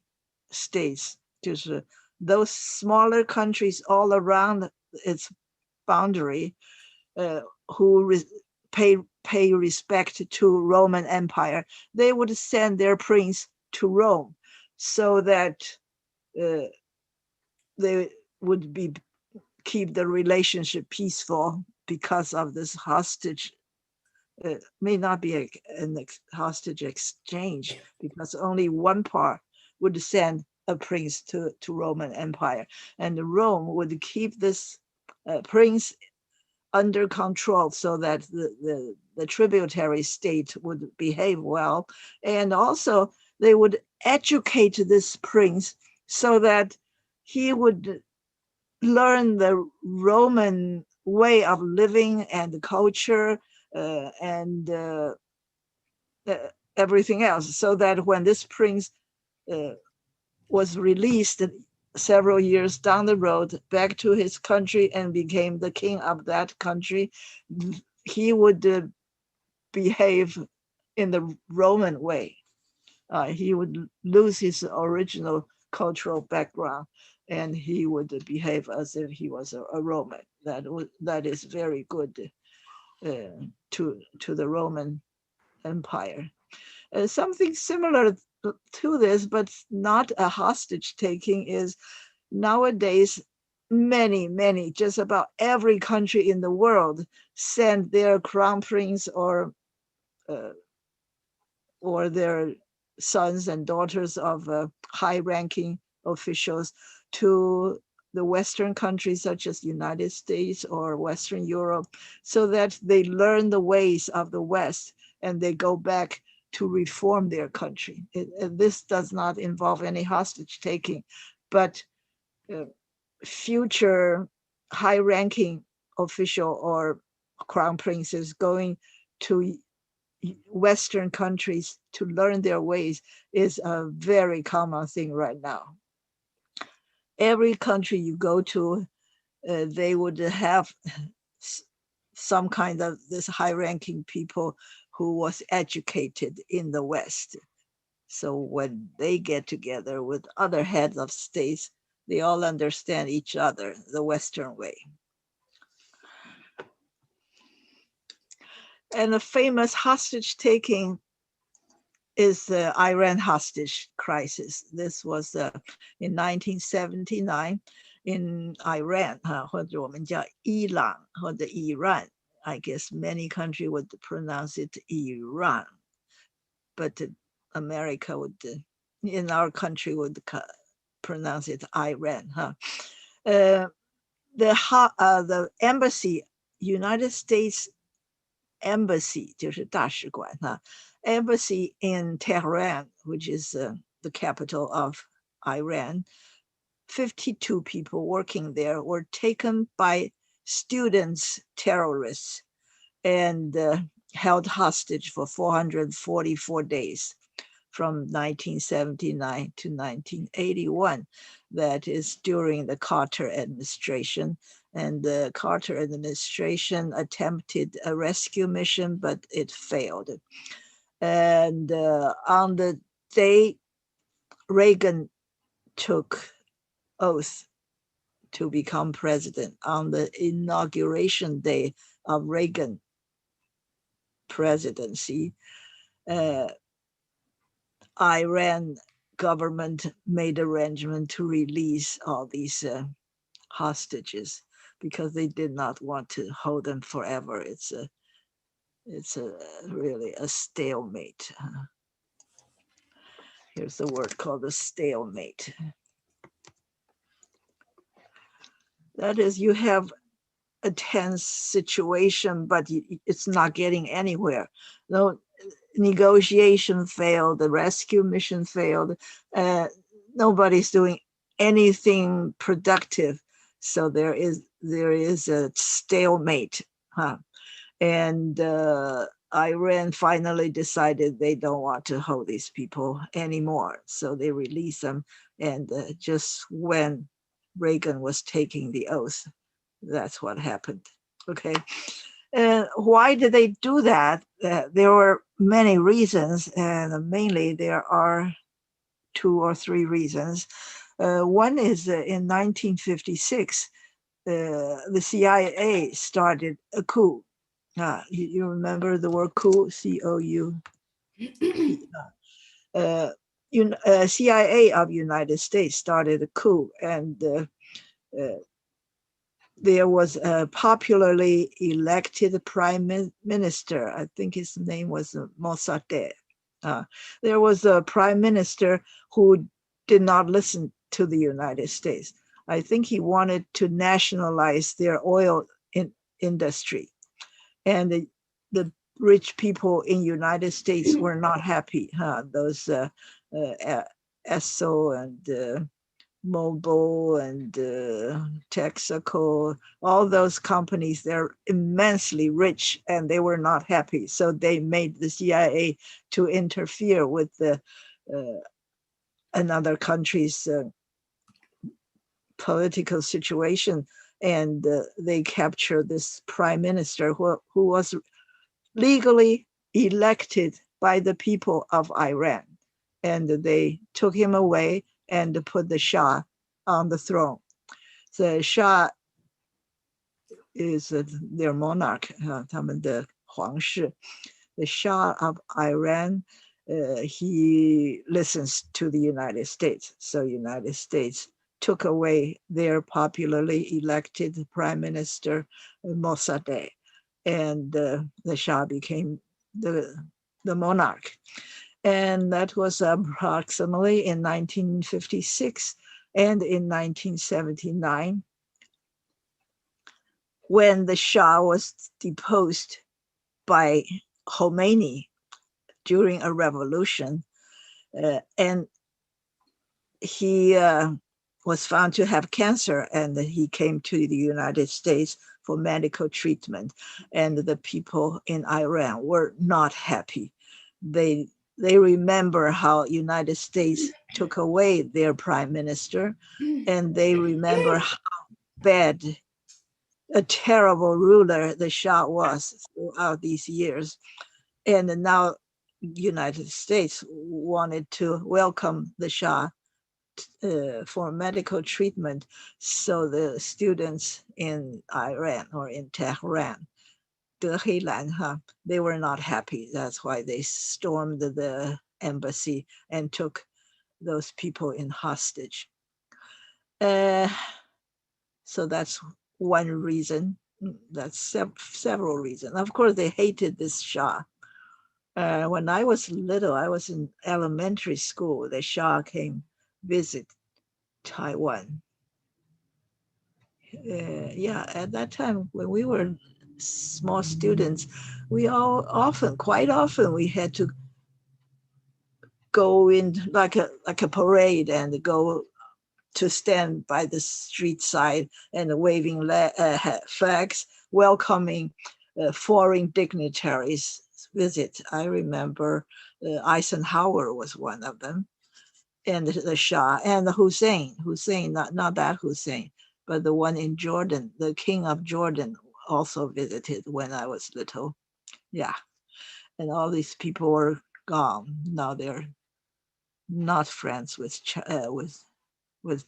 Speaker 1: states 就是 those smaller countries all around its boundary who pay respect to Roman Empire, they would send their prince to Rome so that they would keep the relationship peaceful because of this hostage. It may not be a hostage exchange because only one part would send a prince to Roman Empire, and Rome would keep this prince under control so that the tributary state would behave well. And also they would educate this prince so that he would learn the Roman way of living and culture and everything else, so that when this prince was released several years down the road back to his country and became the king of that country, he would behave in the Roman way. He would lose his original cultural background and he would behave as if he was a Roman. That is very good to the Roman Empire. Something similar to this, but not a hostage taking, is nowadays many, just about every country in the world send their crown prince or their sons and daughters of high-ranking officials to the Western countries such as United States or Western Europe, so that they learn the ways of the West and they go back to reform their country. This does not involve any hostage taking, but future high-ranking official or crown princes going to Western countries to learn their ways is a very common thing right now. Every country you go to, they would have some kind of this high-ranking people who was educated in the West. So when they get together with other heads of states, they all understand each other the Western way. And the famous hostage taking is the Iran hostage crisis. This was in 1979 in Iran, 或者我们叫伊朗或者 Iran. I guess many countries would pronounce it Iran, but America would, in our country, would pronounce it Iran. The embassy, United States Embassy, 就是大使馆 embassy in Tehran, which is the capital of Iran, 52 people working there were taken by students, terrorists, and held hostage for 444 days from 1979 to 1981. That is during the Carter administration. And the Carter administration attempted a rescue mission, but it failed. And on the day Reagan took oath to become president, on the inauguration day of Reagan presidency, Iran government made arrangement to release all these hostages because they did not want to hold them forever. It's really a stalemate. Here's the word called a stalemate. That is, you have a tense situation, but it's not getting anywhere. No negotiation failed, the rescue mission failed, nobody's doing anything productive. So there is a stalemate. And Iran finally decided they don't want to hold these people anymore. So they released them. And just when Reagan was taking the oath, that's what happened. Okay. Why did they do that? There were many reasons, and mainly there are 2 or 3 reasons. One is in 1956, the CIA started a coup. You remember the word coup, C-O-U? CIA of United States started a coup, and there was a popularly elected prime minister. I think his name was Mossadegh. There was a prime minister who did not listen to the United States. I think he wanted to nationalize their oil industry. And the rich people in United States were not happy. Those Esso and Mobil and Texaco, all those companies, they're immensely rich and they were not happy. So they made the CIA to interfere with another country's political situation. And they captured this prime minister who was legally elected by the people of Iran. And they took him away and put the Shah on the throne. The Shah is their monarch, 他们的皇室. The Shah of Iran, he listens to the United States. So United States took away their popularly elected prime minister, Mossadegh, and the Shah became the monarch. And that was approximately in 1956 and in 1979, when the Shah was deposed by Khomeini during a revolution, and he was found to have cancer, and he came to the United States for medical treatment, and the people in Iran were not happy. They remember how United States took away their prime minister, and they remember how bad, a terrible ruler the Shah was throughout these years. And now United States wanted to welcome the Shah for medical treatment. So the students in Iran or in Tehran, they were not happy. That's why they stormed the embassy and took those people in hostage. So that's one reason. That's several reasons. Of course, they hated this Shah. When I was little, I was in elementary school. The Shah came visit Taiwan. At that time when we were small students, quite often we had to go in like a parade and go to stand by the street side and waving flags, welcoming foreign dignitaries visit. I remember Eisenhower was one of them, and the Shah, and the Hussein, not that Hussein, but the one in Jordan, the king of Jordan also visited when I was little. Yeah, and all these people were gone. Now they're not friends with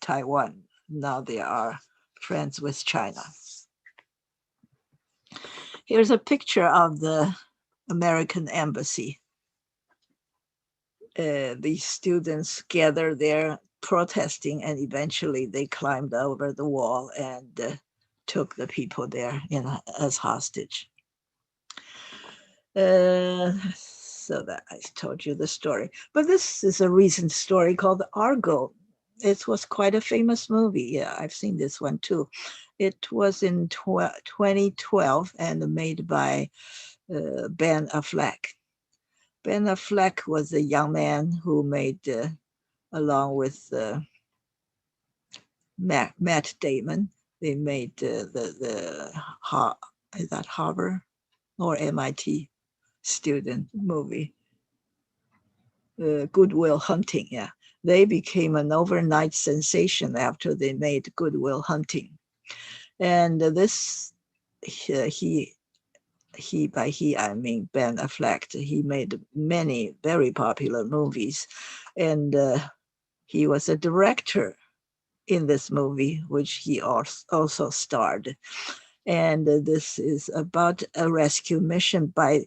Speaker 1: Taiwan. Now they are friends with China. Here's a picture of the American embassy. The students gathered there protesting, and eventually they climbed over the wall and took the people there as hostage. So that I told you the story. But this is a recent story called Argo. It was quite a famous movie. Yeah, I've seen this one too. It was in 2012 and made by Ben Affleck. Ben Affleck was a young man who made, along with Matt Damon, they made is that Harvard or MIT student movie, Good Will Hunting. Yeah, they became an overnight sensation after they made Good Will Hunting, and by he I mean Ben Affleck. He made many very popular movies, and he was a director in this movie, which he also starred. And this is about a rescue mission by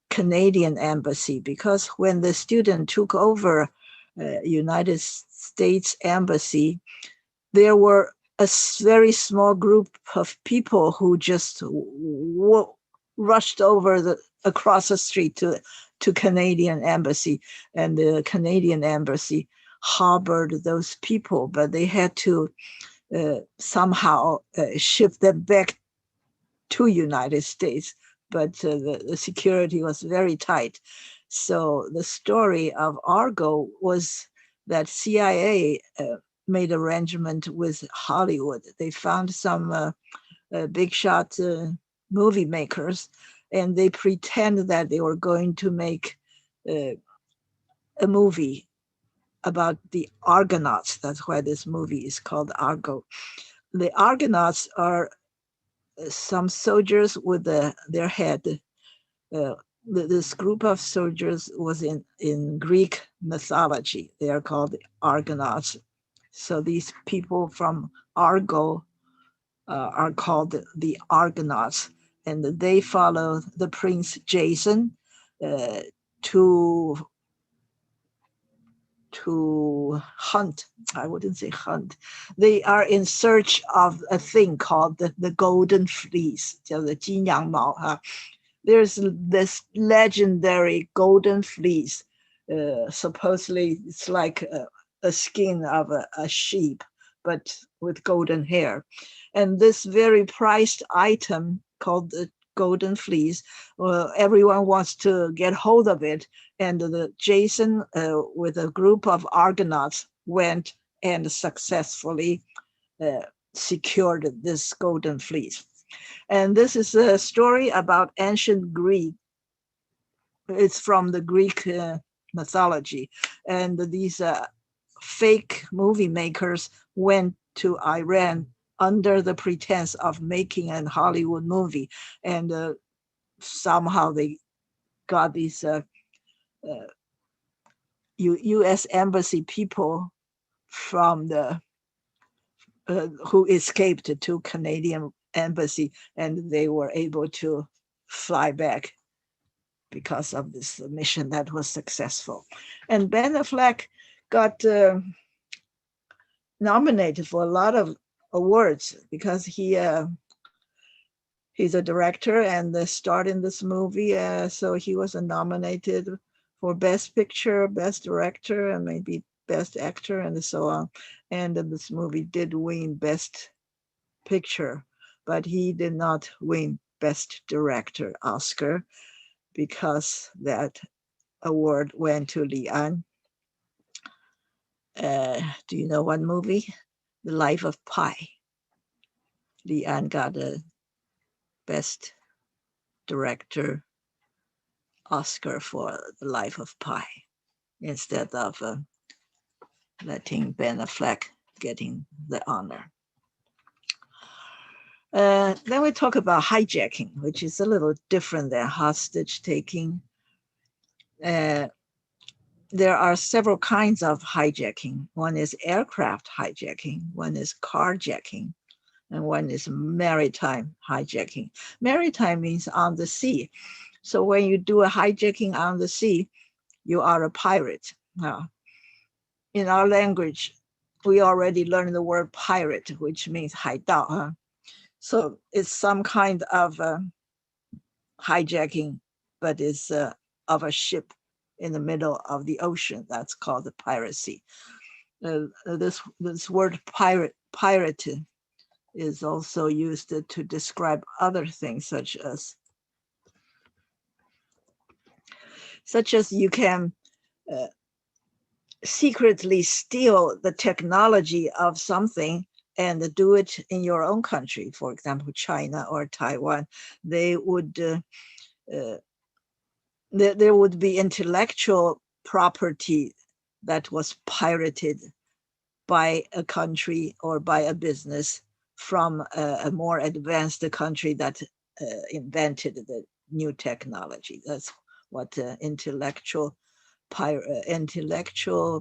Speaker 1: Canadian embassy, because when the student took over United States embassy, there were a very small group of people who just rushed over across the street to Canadian embassy, and the Canadian embassy harbored those people, but they had to somehow ship them back to United States, but the security was very tight. So the story of Argo was that CIA made arrangement with Hollywood. They found some big shot movie makers, and they pretend that they were going to make a movie about the Argonauts. That's why this movie is called Argo. The Argonauts are some soldiers with their head. This group of soldiers was in Greek mythology. They are called Argonauts. So these people from Argo are called the Argonauts, and they follow the prince Jason to hunt. I wouldn't say hunt. They are in search of a thing called the golden fleece, 叫做金羊毛哈。There's this legendary golden fleece. Supposedly it's like a skin of a sheep, but with golden hair. And this very prized item called the golden fleece, everyone wants to get hold of it. And Jason, with a group of Argonauts, went and successfully secured this golden fleece. And this is a story about ancient Greek. It's from the Greek mythology. And these fake movie makers went to Iran under the pretense of making a Hollywood movie. And somehow they got these U.S. embassy people from the who escaped to Canadian embassy, and they were able to fly back because of this mission that was successful. And Ben Affleck got nominated for a lot of awards because he's a director and starred in this movie. So he was nominated for Best Picture, Best Director, and maybe Best Actor, and so on. And this movie did win Best Picture, but he did not win Best Director Oscar because that award went to Li An. Do you know what movie? The Life of Pi. Li An got a Best Director Oscar for The Life of Pi instead of letting Ben Affleck getting the honor. Then we talk about hijacking, which is a little different than hostage taking. There are several kinds of hijacking. One is aircraft hijacking, one is carjacking, and one is maritime hijacking. Maritime means on the sea. So when you do a hijacking on the sea, you are a pirate. In our language, we already learned the word pirate, which means 海盗. So it's some kind of hijacking, but it's of a ship in the middle of the ocean. That's called the piracy. This word pirate is also used to describe other things, such as you can secretly steal the technology of something and do it in your own country. For example, China or Taiwan, they would there would be intellectual property that was pirated by a country or by a business from a more advanced country that invented the new technology. That's what intellectual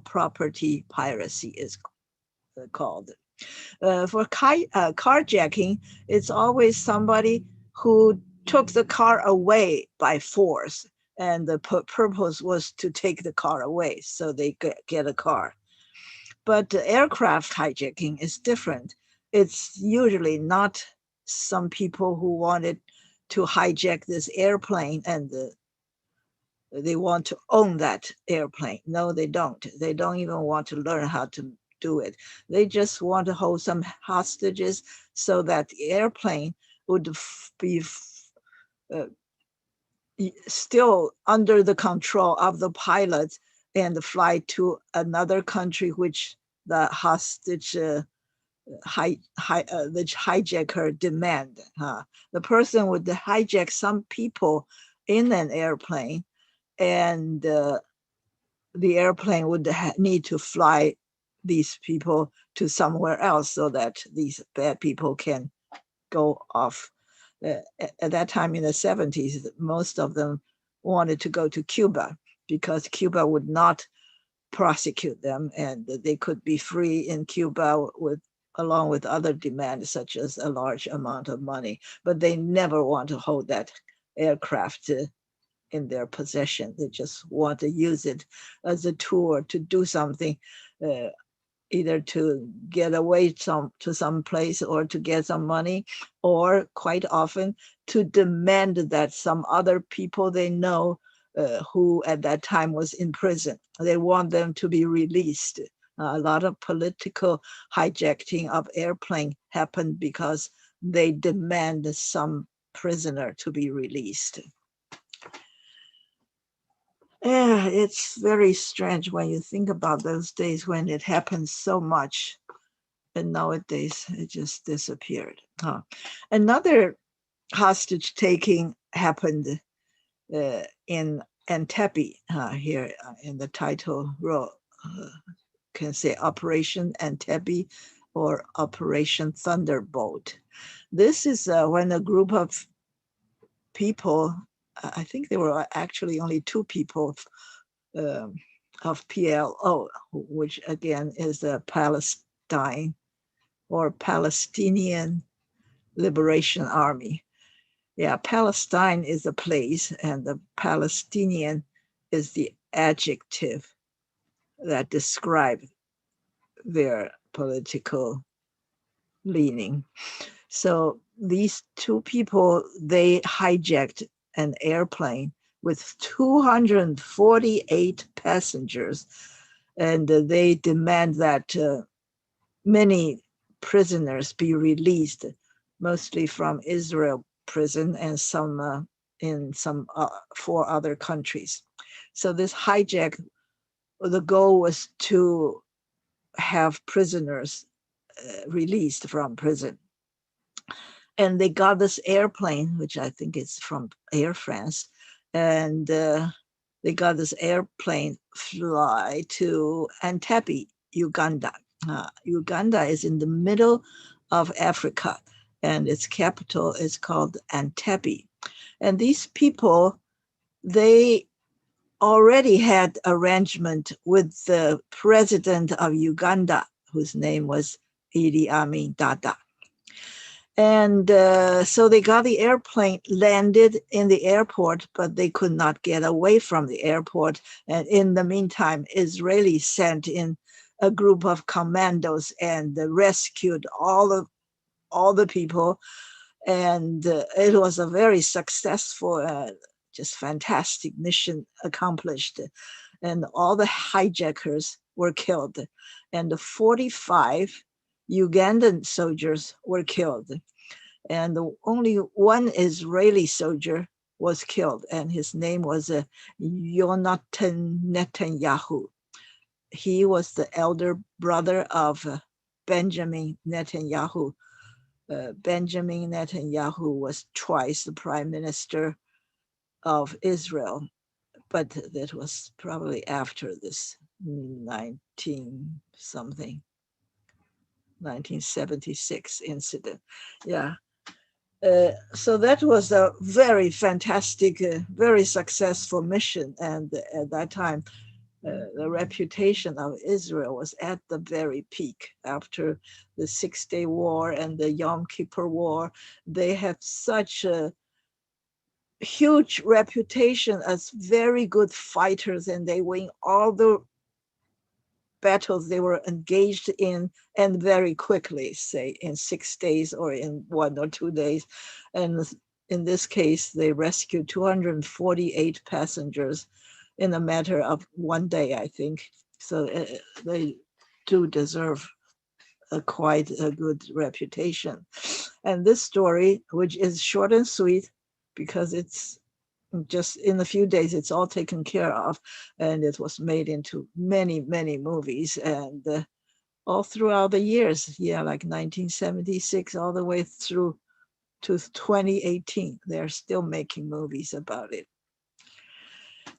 Speaker 1: property piracy is. called. For carjacking, it's always somebody who took the car away by force, and the purpose was to take the car away so they get a car. But aircraft hijacking is different. It's usually not some people who wanted to hijack this airplane and they want to own that airplane. No, they don't. They don't even want to learn how to do it. They just want to hold some hostages so that the airplane would be uh, still under the control of the pilot and fly to another country which the hostage the hijacker demand. The person would hijack some people in an airplane, and the airplane would need to fly these people to somewhere else so that these bad people can go off. At that time in the 70s, most of them wanted to go to Cuba because Cuba would not prosecute them and they could be free in Cuba along with other demands such as a large amount of money. But they never want to hold that aircraft in their possession. They just want to use it as a tool to do something, either to get away to some place or to get some money, or quite often to demand that some other people they know who at that time was in prison, they want them to be released. A lot of political hijacking of airplane happened because they demand some prisoner to be released. Yeah, it's very strange when you think about those days when it happened so much, and nowadays it just disappeared. Another hostage taking happened in Entebbe. Here in the title role, can say Operation Entebbe or Operation Thunderbolt. This is when a group of people, I think there were actually only 2 people of PLO, which again is the Palestine or Palestinian Liberation Army. Yeah, Palestine is a place and the Palestinian is the adjective that describes their political leaning. So these 2 people, they hijacked an airplane with 248 passengers, and they demand that many prisoners be released, mostly from Israel prison and some in some 4 other countries. So this hijack, the goal was to have prisoners released from prison. And they got this airplane, which I think is from Air France, and they got this airplane fly to Entebbe, Uganda. Uganda is in the middle of Africa, and its capital is called Entebbe. And these people, they already had arrangement with the president of Uganda, whose name was Idi Amin Dada. And so they got the airplane, landed in the airport, but they could not get away from the airport. And in the meantime, Israelis sent in a group of commandos and rescued all the people. And it was a very successful, just fantastic mission accomplished. And all the hijackers were killed. And 45 Ugandan soldiers were killed. And only one Israeli soldier was killed, and his name was Yonatan Netanyahu. He was the elder brother of Benjamin Netanyahu. Benjamin Netanyahu was twice the prime minister of Israel, but that was probably after this 1976 incident. Yeah. So that was a very fantastic, very successful mission. And at that time, The reputation of Israel was at the very peak after the Six-Day War and the Yom Kippur War. They have such a huge reputation as very good fighters, and they win all the battles they were engaged in, and very quickly, say in 6 days or in 1 or 2 days. And in this case, they rescued 248 passengers in a matter of 1 day, I think. So they do deserve quite a good reputation. And this story, which is short and sweet, because it's just in a few days, it's all taken care of, and it was made into many movies, and all throughout the years, like 1976 all the way through to 2018, they're still making movies about it.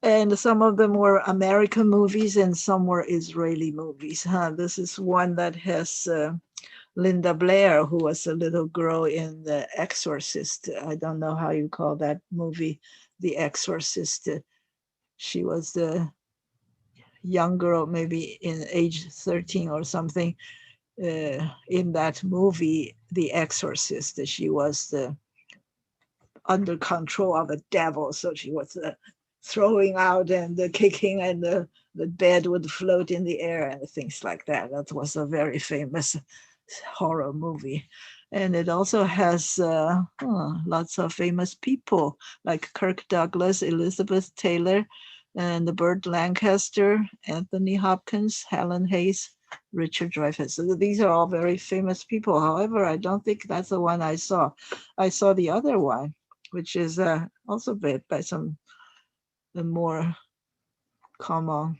Speaker 1: And some of them were American movies and some were Israeli movies. This is one that has Linda Blair, who was a little girl in The Exorcist. I don't know how you call that movie, The Exorcist. She was the young girl, maybe in age 13 or something. In that movie, The Exorcist, she was under control of a devil. So she was throwing out and kicking, and the bed would float in the air and things like that. That was a very famous horror movie. And it also has lots of famous people like Kirk Douglas, Elizabeth Taylor, and Burt Lancaster, Anthony Hopkins, Helen Hayes, Richard Dreyfuss. So these are all very famous people. However, I don't think that's the one I saw. I saw the other one, which is also made by some the more common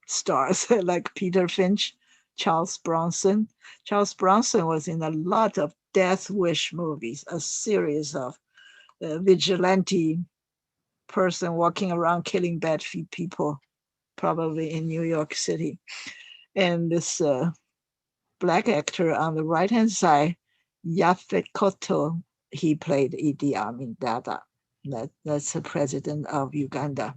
Speaker 1: stars like Peter Finch, Charles Bronson. Charles Bronson was in a lot of Death Wish movies, a series of vigilante person walking around killing bad people, probably in New York City. And this black actor on the right-hand side, Yaphet Kotto, he played Idi Amin Dada. That's the president of Uganda.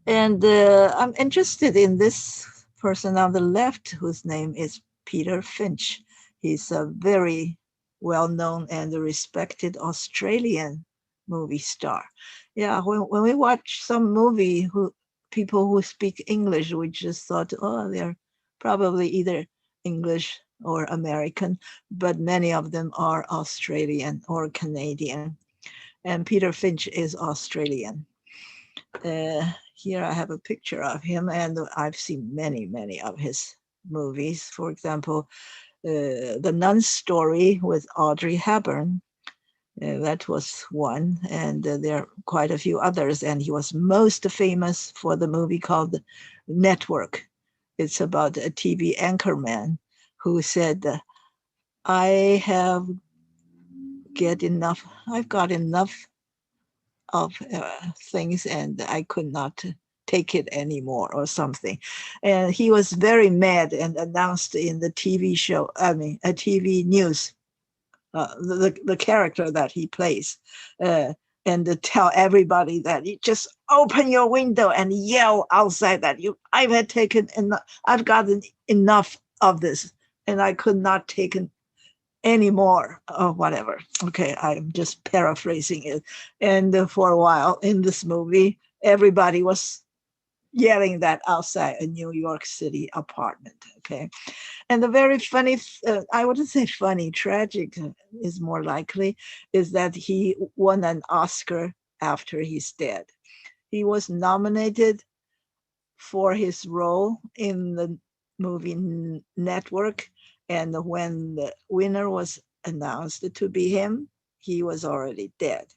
Speaker 1: And I'm interested in this person on the left, whose name is Peter Finch. He's a very well-known and respected Australian movie star. Yeah, when we watch some movie, people who speak English, we just thought, oh, they're probably either English or American, but many of them are Australian or Canadian. And Peter Finch is Australian. Here I have a picture of him, and I've seen many of his movies. For example, The Nun Story with Audrey Hepburn. That was one, and there are quite a few others. And he was most famous for the movie called Network. It's about a TV anchorman who said, I've got enough of things, and I could not take it anymore or something. And he was very mad and announced in the TV show, a TV news, the character that he plays, and to tell everybody that you just open your window and yell outside that I've gotten enough of this, and I could not take it anymore or whatever. Okay, I'm just paraphrasing it. And for a while in this movie, everybody was yelling that outside a New York City apartment. Okay, and the very funny, I wouldn't say funny, tragic is more likely, is that he won an Oscar after he's dead. He was nominated for his role in the movie Network, and when the winner was announced to be him, he was already dead.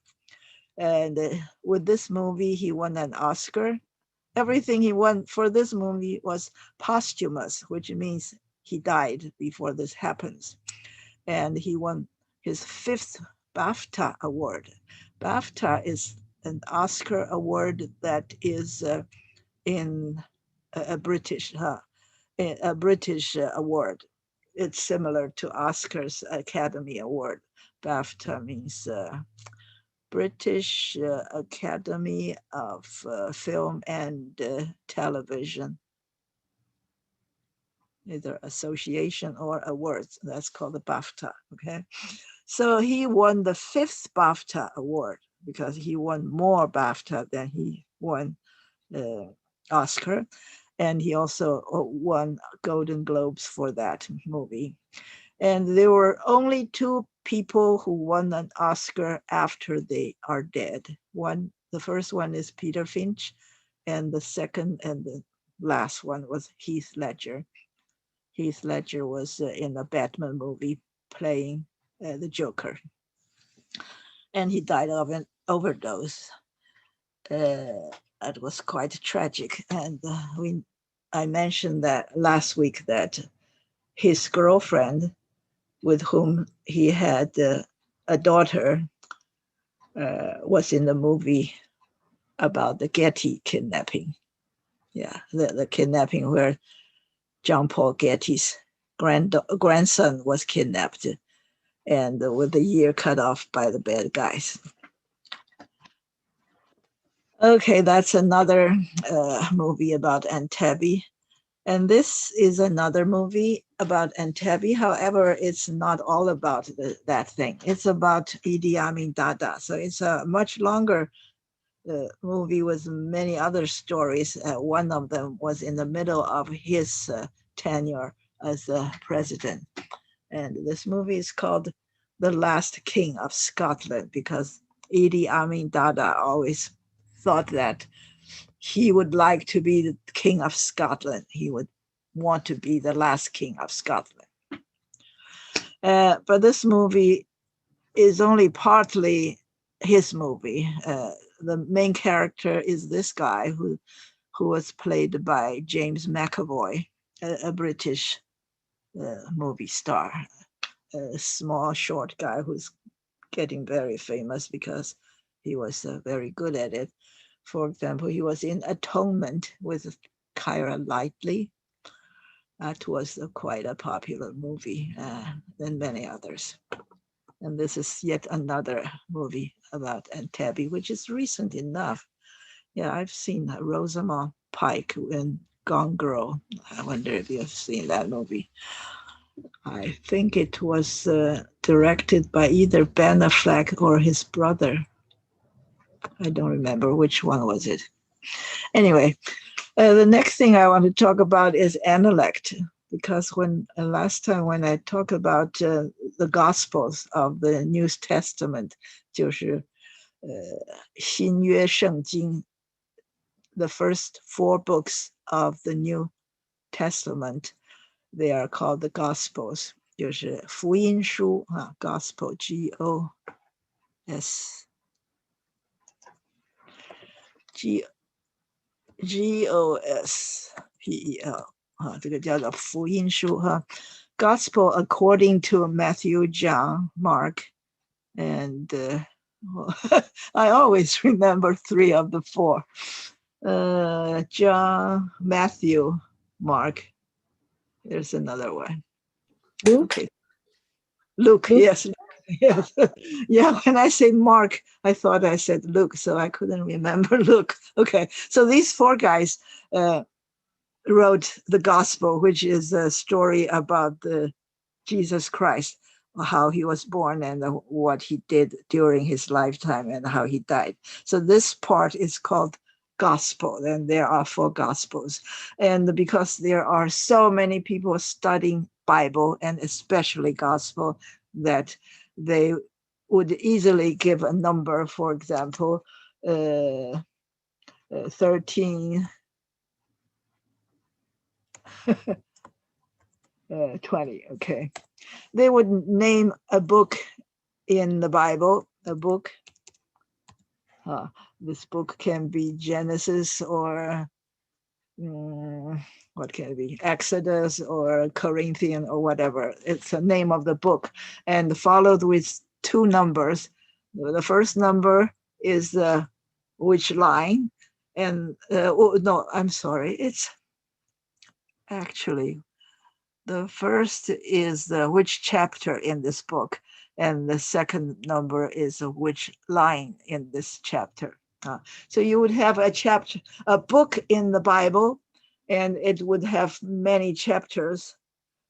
Speaker 1: And with this movie, he won an Oscar. Everything he won for this movie was posthumous, which means he died before this happens. And he won his 5th BAFTA award. BAFTA is an Oscar award that is in a British award. It's similar to Oscars Academy Award. BAFTA means British Academy of Film and Television, either association or awards. That's called the BAFTA. Okay, so he won the 5th BAFTA award because he won more BAFTA than he won Oscar, and he also won Golden Globes for that movie. And there were only 2 people who won an Oscar after they are dead. The first one is Peter Finch, and the second and the last one was Heath Ledger. Heath Ledger was in a Batman movie playing the Joker, and he died of an overdose. It was quite tragic, and I mentioned that last week that his girlfriend, with whom he had a daughter, was in the movie about the Getty kidnapping. Yeah, the kidnapping where John Paul Getty's grandson was kidnapped and with the ear cut off by the bad guys. Okay, that's another movie about Entebbe. And this is another movie about Entebbe. However, it's not all about that thing. It's about Idi Amin Dada. So it's a much longer movie with many other stories. One of them was in the middle of his tenure as president. And this movie is called The Last King of Scotland because Idi Amin Dada always thought that he would like to be the king of Scotland. He would want to be the last king of Scotland. But this movie is only partly his movie. The main character is this guy who was played by James McAvoy, a British movie star, a small, short guy who's getting very famous because he was very good at it. For example, he was in Atonement with Keira Knightley. That was quite a popular movie than many others. And this is yet another movie about Entebbe, which is recent enough. Yeah, I've seen Rosamund Pike in Gone Girl. I wonder if you've seen that movie. I think it was directed by either Ben Affleck or his brother. I don't remember which one was it. Anyway, the next thing I want to talk about is Analect, because when last time when I talked about the Gospels of the New Testament, 就是新约圣经, the first 4 books of the New Testament, they are called the Gospels, 就是福音书 Gospel, Gospel 这个叫做福音书 Gospel according to Matthew, John, Mark, and I always remember 3 of the 4. John, Matthew, Mark. There's another one.
Speaker 2: Luke?
Speaker 1: Okay. Luke, yes. Yes. Yeah, when I say Mark, I thought I said Luke, so I couldn't remember Luke. Okay, so these 4 guys wrote the Gospel, which is a story about Jesus Christ, how he was born and what he did during his lifetime and how he died. So this part is called Gospel, and there are 4 Gospels. And because there are so many people studying Bible and especially Gospel, that they would easily give a number, for example, 13, 20, okay. They would name a book in the Bible, a book. This book can be Genesis or what can it be? Exodus or Corinthian or whatever. It's the name of the book, and followed with 2 numbers. The first number is which line, and no, I'm sorry. It's actually the first is which chapter in this book, and the second number is which line in this chapter. So you would have a book in the Bible, and it would have many chapters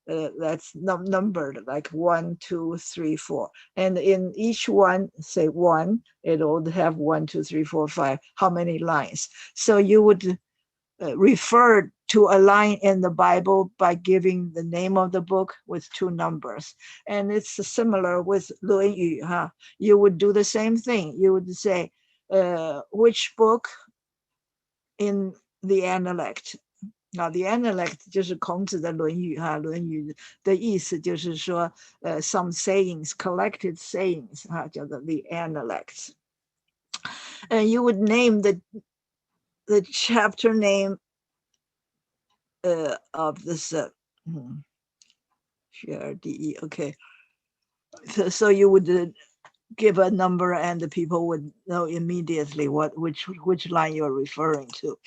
Speaker 1: that's numbered like 1, 2, 3, 4. And in each one, say 1, it would have 1, 2, 3, 4, 5, how many lines. So you would refer to a line in the Bible by giving the name of the book with 2 numbers. And it's similar with 论语, huh? You would do the same thing. You would say, which book in the Analect. 那 the Analect 就是孔子的论语哈，论语的意思就是说some sayings, collected sayings 哈，叫做 the Analects. And you would name the chapter name of this GRDE, okay. So you would give a number and the people would know immediately which line you're referring to.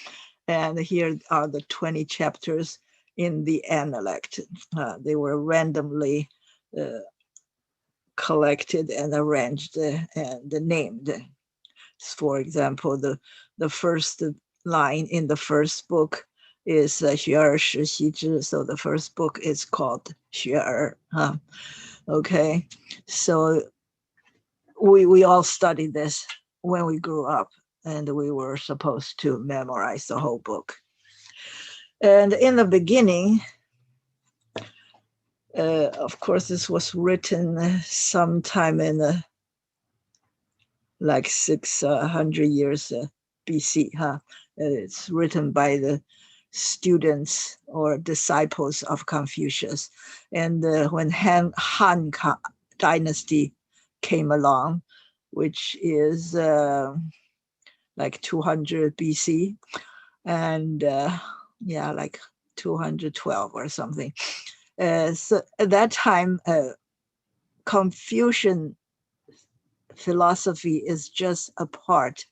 Speaker 1: And here are the 20 chapters in the Analect. They were randomly collected and arranged and named. For example, the first line in the first book is 学而时习之, so the first book is called 学而. Okay, so we all studied this when we grew up, and we were supposed to memorize the whole book. And in the beginning, of course, this was written sometime in like 600 years BC. It's written by the students or disciples of Confucius. And when Han dynasty came along, which is like 200 BC, and like 212 or something. So at that time, Confucian philosophy is just a part,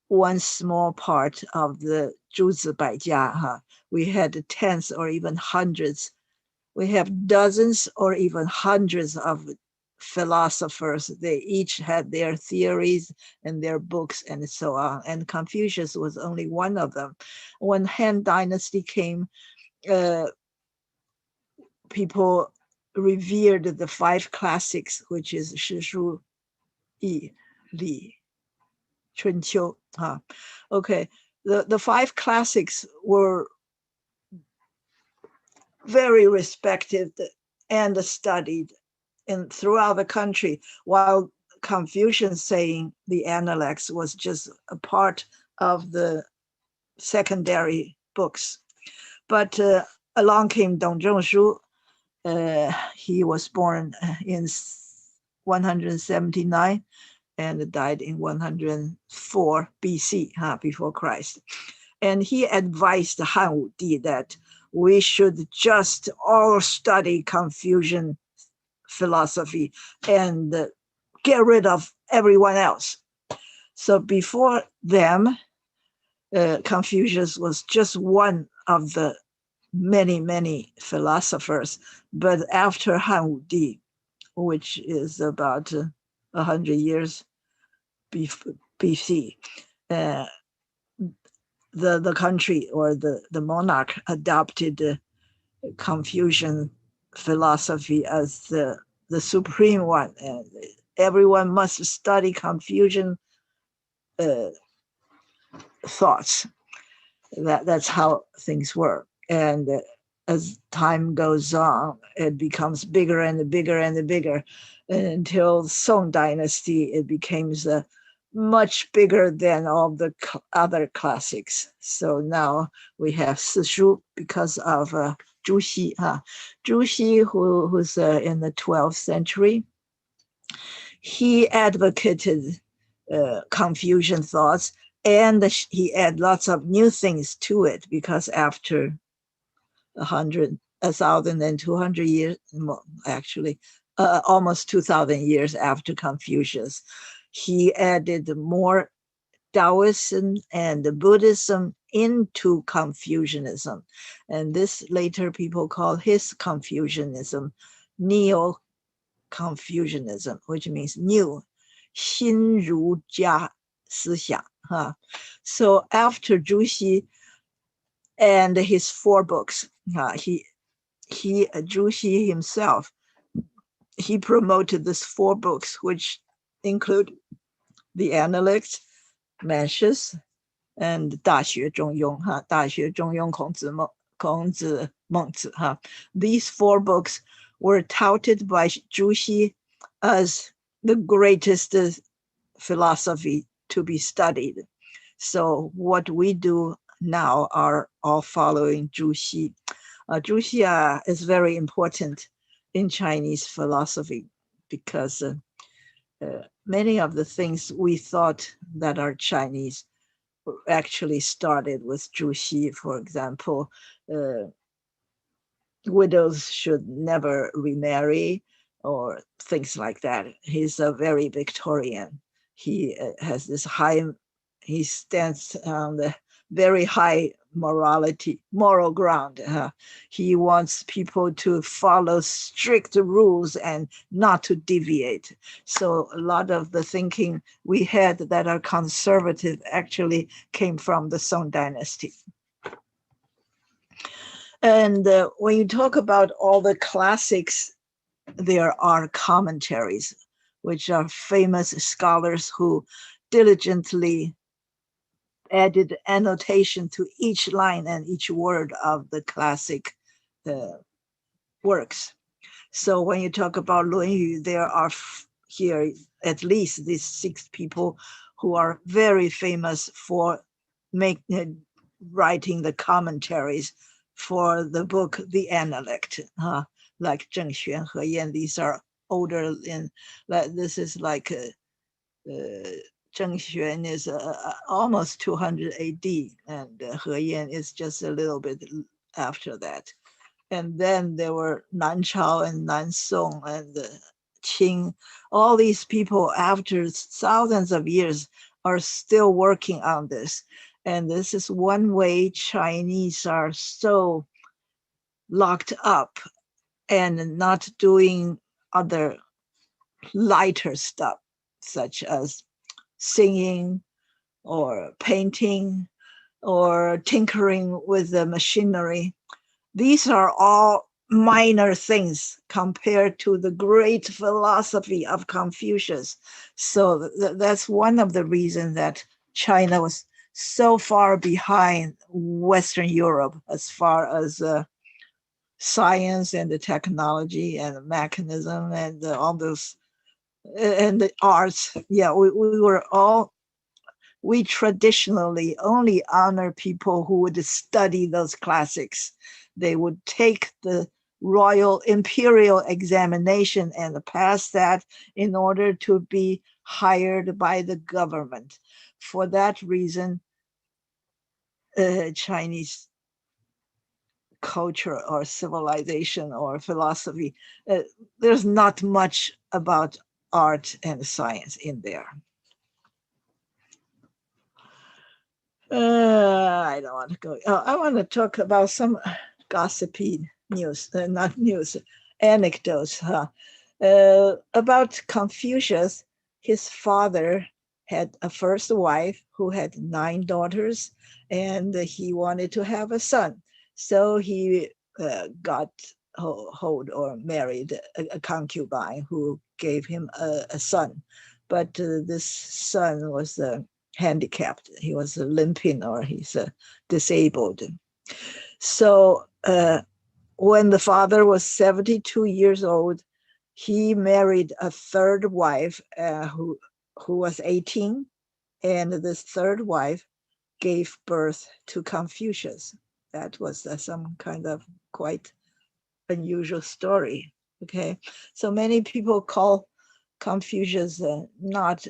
Speaker 1: one small part of the 诸子百家. We had tens or even hundreds. We have dozens or even hundreds of philosophers. They each had their theories and their books and so on. And Confucius was only one of them. When Han Dynasty came, people revered the 5 classics, which is 诗书易礼春秋. Okay, the 5 classics were very respected and studied throughout the country, while Confucian saying the Analects was just a part of the secondary books. But along came Dong Zhongshu. He was born in 179 and died in 104 BC, before Christ. And he advised Han Wuti that we should just all study Confucian philosophy and get rid of everyone else. So before them, Confucius was just one of the many philosophers. But after Han Wuti, which is about 100 years BC, the country or the monarch adopted Confucian philosophy as the supreme one, and everyone must study Confucian thoughts. That's how things were. And as time goes on, it becomes bigger and bigger and bigger, until Song Dynasty, it becomes much bigger than all the other classics. So now we have 四书 because of Zhu Xi. Zhu Xi, who's in the 12th century, he advocated Confucian thoughts, and he added lots of new things to it, because after 1,200 years, actually almost 2,000 years after Confucius, he added more Taoism and Buddhism into Confucianism. And this later people call his Confucianism neo Confucianism, which means new, 新儒家思想. So after Zhu Xi and his 4 books, Zhu Xi himself, he promoted these 4 books, which include the Analects, Mencius, and 大学中庸, 大学中庸孔子孟子. These 4 books were touted by Zhu Xi as the greatest philosophy to be studied. So what we do now are all following Zhu Xi. Zhu Xi is very important in Chinese philosophy because many of the things we thought that are Chinese actually started with Zhu Xi. For example, widows should never remarry or things like that. He's a very Victorian. He has this he stands on the very high moral ground. He wants people to follow strict rules and not to deviate. So a lot of the thinking we had that are conservative actually came from the Song Dynasty. And when you talk about all the classics, there are commentaries, which are famous scholars who diligently added annotation to each line and each word of the classic works. So when you talk about 论语, there are here at least these 6 people who are very famous for writing the commentaries for the book The Analect, like Zheng Xuan, He Yan. These are older this is like Zheng Xuan is almost 200 AD, and He Yan is just a little bit after that. And then there were Nan Chao and Nan Song and Qing. All these people, after thousands of years, are still working on this. And this is one way Chinese are so locked up and not doing other lighter stuff, such as singing or painting or tinkering with the machinery. These are all minor things compared to the great philosophy of Confucius. So that's one of the reasons that China was so far behind Western Europe as far as science and the technology and the mechanism and all those and the arts. Yeah, we traditionally only honor people who would study those classics. They would take the royal imperial examination and pass that in order to be hired by the government. For that reason, Chinese culture or civilization or philosophy, there's not much about art and science in there. I don't want to go. I want to talk about some gossipy news, not news, anecdotes. About Confucius, his father had a first wife who had 9 daughters, and he wanted to have a son. So he got hold or married a concubine who gave him a son. But this son was handicapped. He was limping, or he's disabled. So when the father was 72 years old, he married a third wife who was 18, and this third wife gave birth to Confucius. That was some kind of quite unusual story. Okay, so many people call Confucius not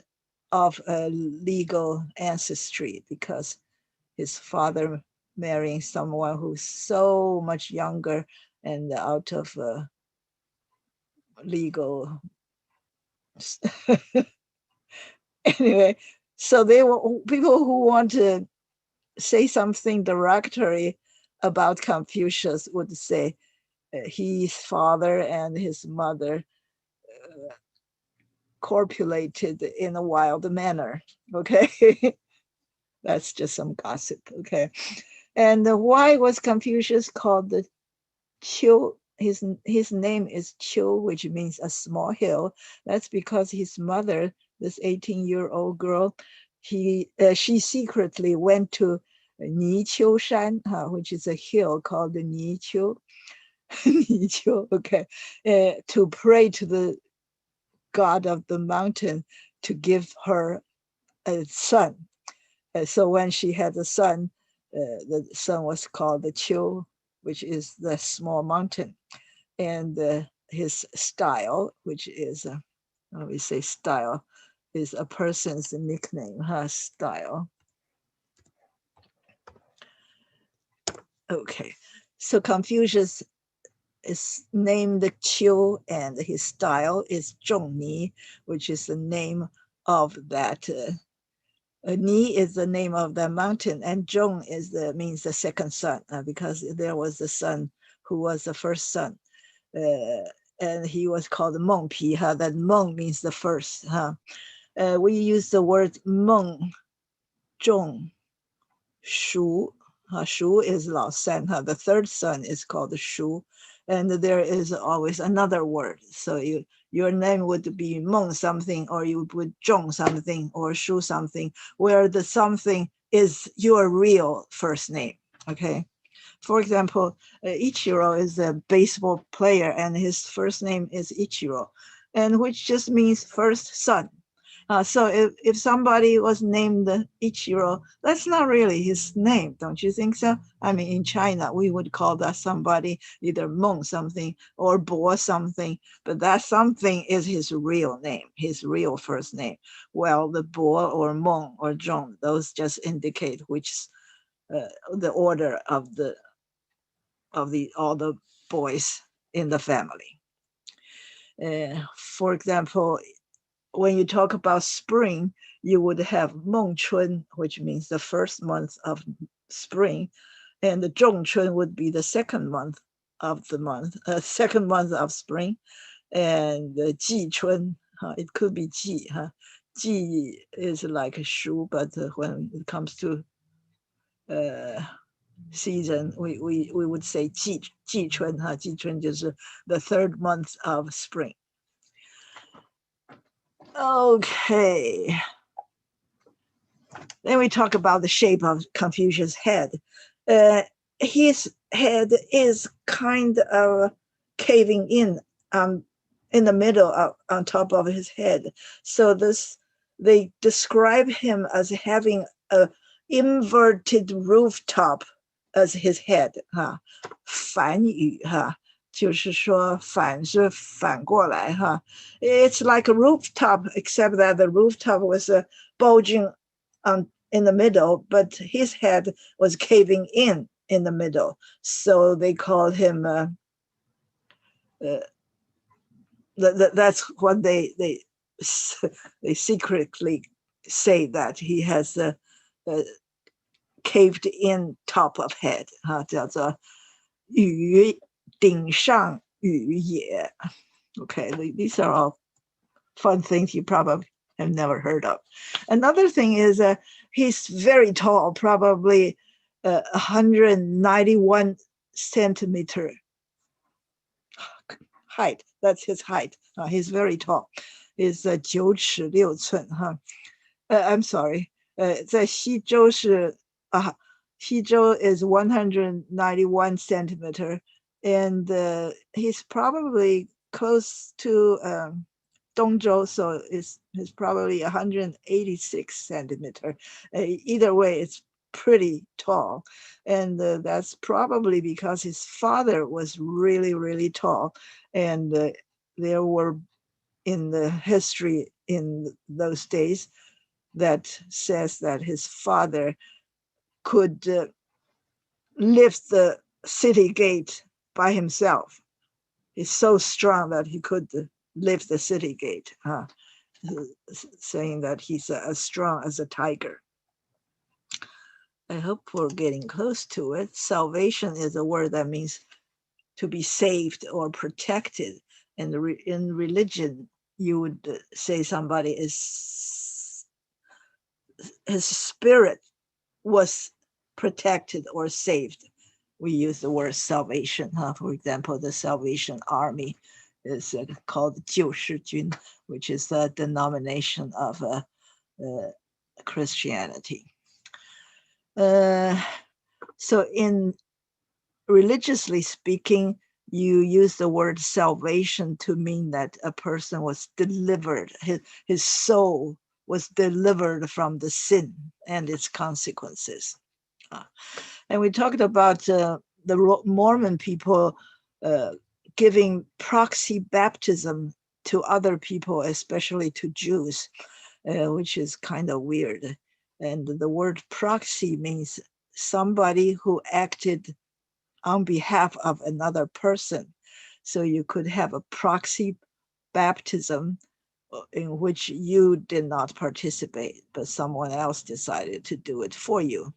Speaker 1: of a legal ancestry because his father marrying someone who's so much younger and out of legal. Anyway, so they were people who want to say something derogatory about Confucius would say his father and his mother copulated in a wild manner. Okay. That's just some gossip. Okay. And why was Confucius called the Qiu? His name is Qiu, which means a small hill. That's because his mother, this 18-year-old girl, she secretly went to Niqiu Shan, which is a hill called the Niqiu, Niqiu, okay, to pray to the god of the mountain to give her a son. So when she had a son, the son was called the Qiu, which is the small mountain. And his style, which is, when we say style, is a person's nickname, style. Okay, so Confucius is named Qiu, and his style is Zhongni, which is the name of that. Ni is the name of the mountain, and Zhong means the second son, because there was a son who was the first son. And he was called Meng Pi. That Meng means the first. We use the word Meng, Zhong, Shu. Shu is Lao San. The third son is called Shu. And there is always another word. So your name would be Meng something, or you would Zhong something, or Shu something, where the something is your real first name. Okay. For example, Ichiro is a baseball player, and his first name is Ichiro, and which just means first son. So if somebody was named Ichiro, that's not really his name, don't you think so? I mean, in China, we would call that somebody either Meng something or Bo something, but that something is his real name, his real first name. Well, the Bo or Meng or Zhong, those just indicate which the order of all the boys in the family. For example, when you talk about spring, you would have Mengchun, which means the first month of spring, and the Zhongchun would be the second month of spring, and the Jichun, it could be Ji. Ji is like a Shu, but when it comes to season, we would say Jichun. Jichun is the third month of spring. Okay. Then we talk about the shape of Confucius' head. His head is kind of caving in the middle on top of his head. So they describe him as having a inverted rooftop as his head. 反语就是说反是反过来 It's like a rooftop, except that the rooftop was bulging in the middle, but his head was caving in the middle. So they called him, that's what they secretly say, that he has a caved in top of head, 叫做鱼顶上鱼也. Okay, these are all fun things you probably have never heard of. Another thing is he's very tall, probably 191 centimeter height. That's his height. He's very tall. He's 9尺6寸 I'm sorry. 在西周是西周 is 191 centimeter, and he's probably close to Dongzhou, so it's probably 186 centimeter. Either way, it's pretty tall, and that's probably because his father was really, really tall, and there were in the history in those days that says that his father could lift the city gate by himself. He's so strong that he could lift the city gate, saying that he's as strong as a tiger. I hope we're getting close to it. Salvation is a word that means to be saved or protected. And in religion, you would say somebody is, his spirit was protected or saved. We use the word salvation. For example, the Salvation Army is called 救世军, which is the denomination of Christianity. So in religiously speaking, you use the word salvation to mean that a person was delivered, his soul was delivered from the sin and its consequences. And we talked about the Mormon people giving proxy baptism to other people, especially to Jews, which is kind of weird. And the word proxy means somebody who acted on behalf of another person. So you could have a proxy baptism in which you did not participate, but someone else decided to do it for you.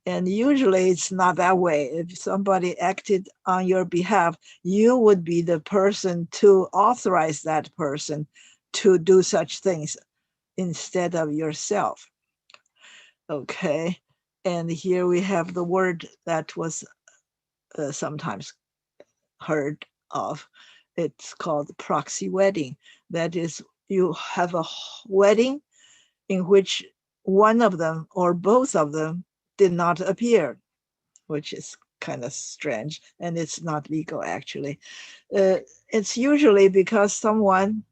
Speaker 1: And usually it's not that way. If somebody acted on your behalf, you would be the person to authorize that person to do such things instead of yourself. Okay. And here we have the word that was sometimes heard of. It's called proxy wedding. That is, you have a wedding in which one of them or both of them did not appear, which is kind of strange, and it's not legal actually. It's usually because someone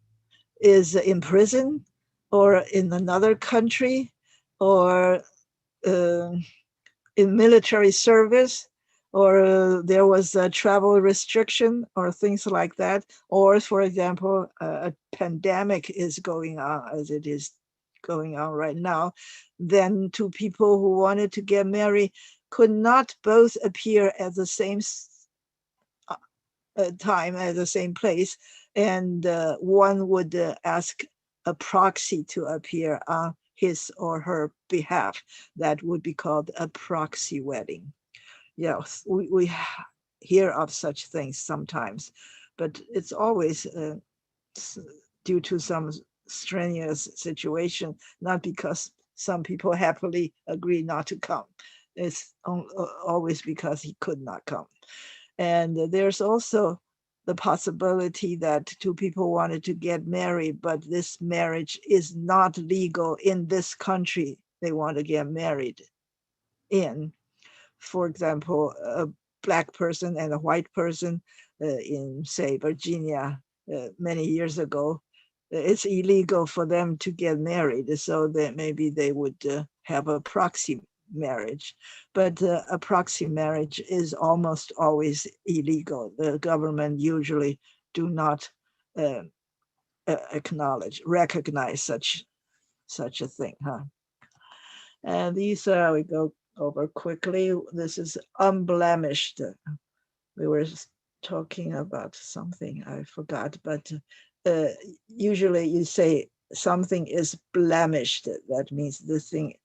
Speaker 1: is in prison or in another country or in military service, or there was a travel restriction or things like that. Or for example, a pandemic is going on as it is going on right now. Then two people who wanted to get married could not both appear at the same time at the same place. And one would ask a proxy to appear on his or her behalf. That would be called a proxy wedding. Yes, we hear of such things sometimes, but it's always due to some strenuous situation, not because some people happily agree not to come. It's always because he could not come. And there's also the possibility that two people wanted to get married, but this marriage is not legal in this country they want to get married in. For example, a Black person and a white person in, say, Virginia many years ago, it's illegal for them to get married. So that maybe they would have a proxy marriage. But a proxy marriage is almost always illegal. The government usually do not recognize such a thing. And these we go over quickly. This is unblemished. We were talking about something I forgot, but usually you say something is blemished. That means the thing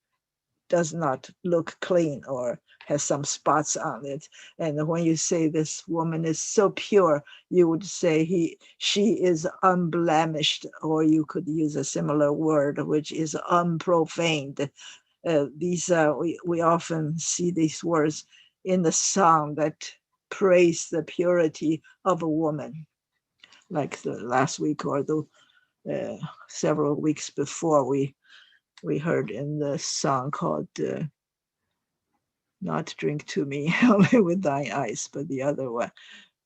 Speaker 1: does not look clean or has some spots on it. And when you say this woman is so pure, you would say she is unblemished, or you could use a similar word, which is unprofaned. We often see these words in the song that praise the purity of a woman, like the last week or the several weeks before we heard in the song called not drink to me only with thine eyes, but the other one,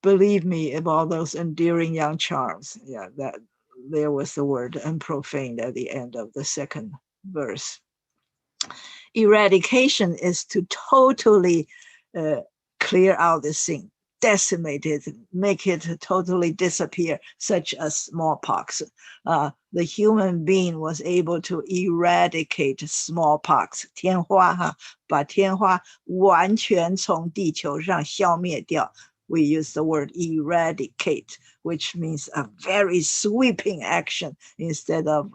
Speaker 1: believe me of all those endearing young charms. Yeah, that there was the word unprofaned at the end of the second verse. Eradication is to totally clear out this thing, decimate it, make it totally disappear, such as smallpox. The human being was able to eradicate smallpox. 天花哈，把天花完全从地球上消灭掉。We use the word eradicate, which means a very sweeping action instead of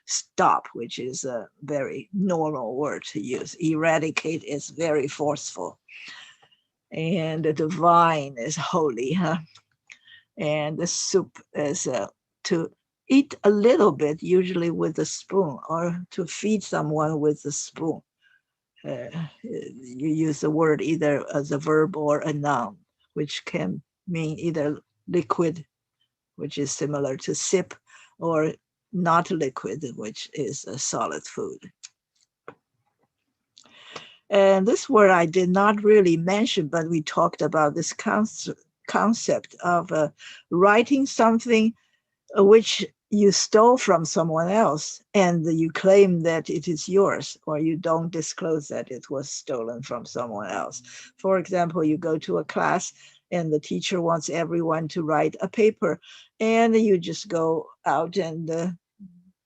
Speaker 1: stop, which is a very normal word to use. Eradicate is very forceful. And the divine is holy, huh? And the soup is to eat a little bit, usually with a spoon, or to feed someone with a spoon. You use the word either as a verb or a noun, which can mean either liquid, which is similar to sip, or not liquid, which is a solid food. And this word I did not really mention, but we talked about this concept of writing something which you stole from someone else and you claim that it is yours, or you don't disclose that it was stolen from someone else. For example, you go to a class and the teacher wants everyone to write a paper, and you just go out and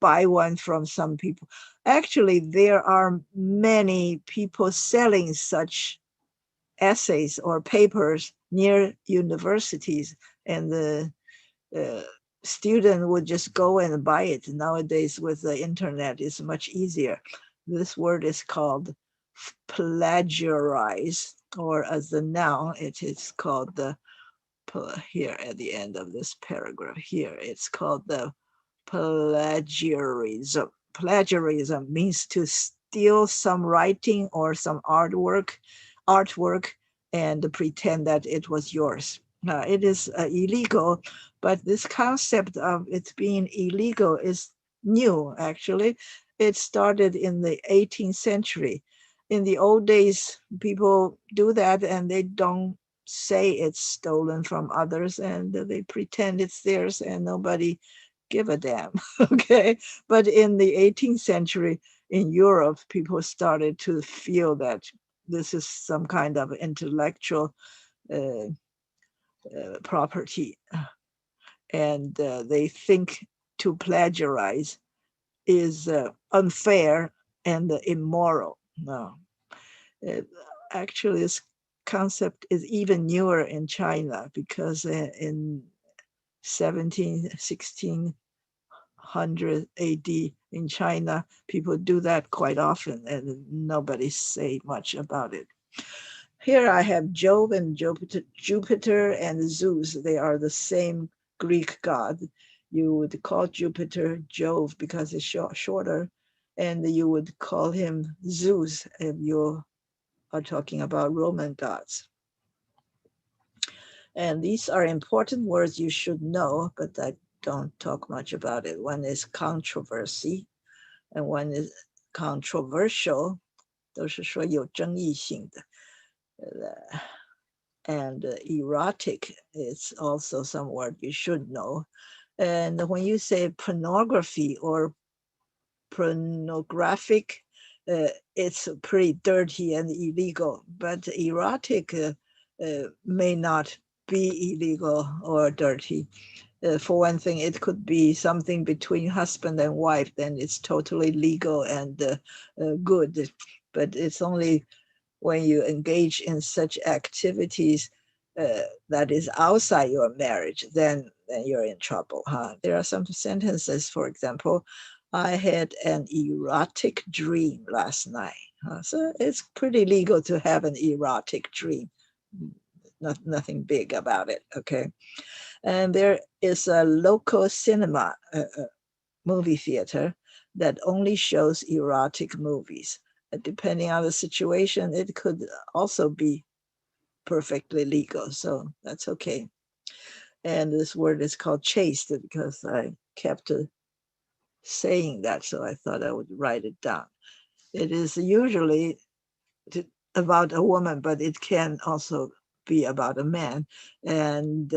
Speaker 1: buy one from some people. Actually, there are many people selling such essays or papers near universities, and the uh, student would just go and buy it. Nowadays, with the internet, it's much easier. This word is called plagiarize, or as the noun, it is called the, here at the end of this paragraph here, it's called the plagiarism. Plagiarism means to steal some writing or some artwork, and pretend that it was yours. It is illegal, but this concept of it being illegal is new, actually. It started in the 18th century. In the old days, people do that and they don't say it's stolen from others, and they pretend it's theirs and nobody give a damn. Okay, but in the 18th century in Europe, people started to feel that this is some kind of intellectual uh, property, and they think to plagiarize is unfair and immoral. No, it, actually, this concept is even newer in China, because in 1600 AD in China, people do that quite often, and nobody say much about it. Here I have Jove and Jupiter and Zeus. They are the same Greek god. You would call Jupiter Jove because it's shorter, and you would call him Zeus if you are talking about Roman gods. And these are important words you should know, but I don't talk much about it. One is controversy, and one is controversial, 都是说有争议性的。And erotic is also some word you should know. And when you say pornography or pornographic, it's pretty dirty and illegal, but erotic may not be illegal or dirty. For one thing, it could be something between husband and wife, then it's totally legal and good. But it's only when you engage in such activities that is outside your marriage, then you're in trouble. There are some sentences, for example, I had an erotic dream last night. So it's pretty legal to have an erotic dream. Nothing big about it, okay? And there is a local cinema, movie theater, that only shows erotic movies. Depending on the situation, it could also be perfectly legal, so that's okay. And this word is called chaste because I kept saying that, so I thought I would write it down. It is usually about a woman, but it can also be about a man. And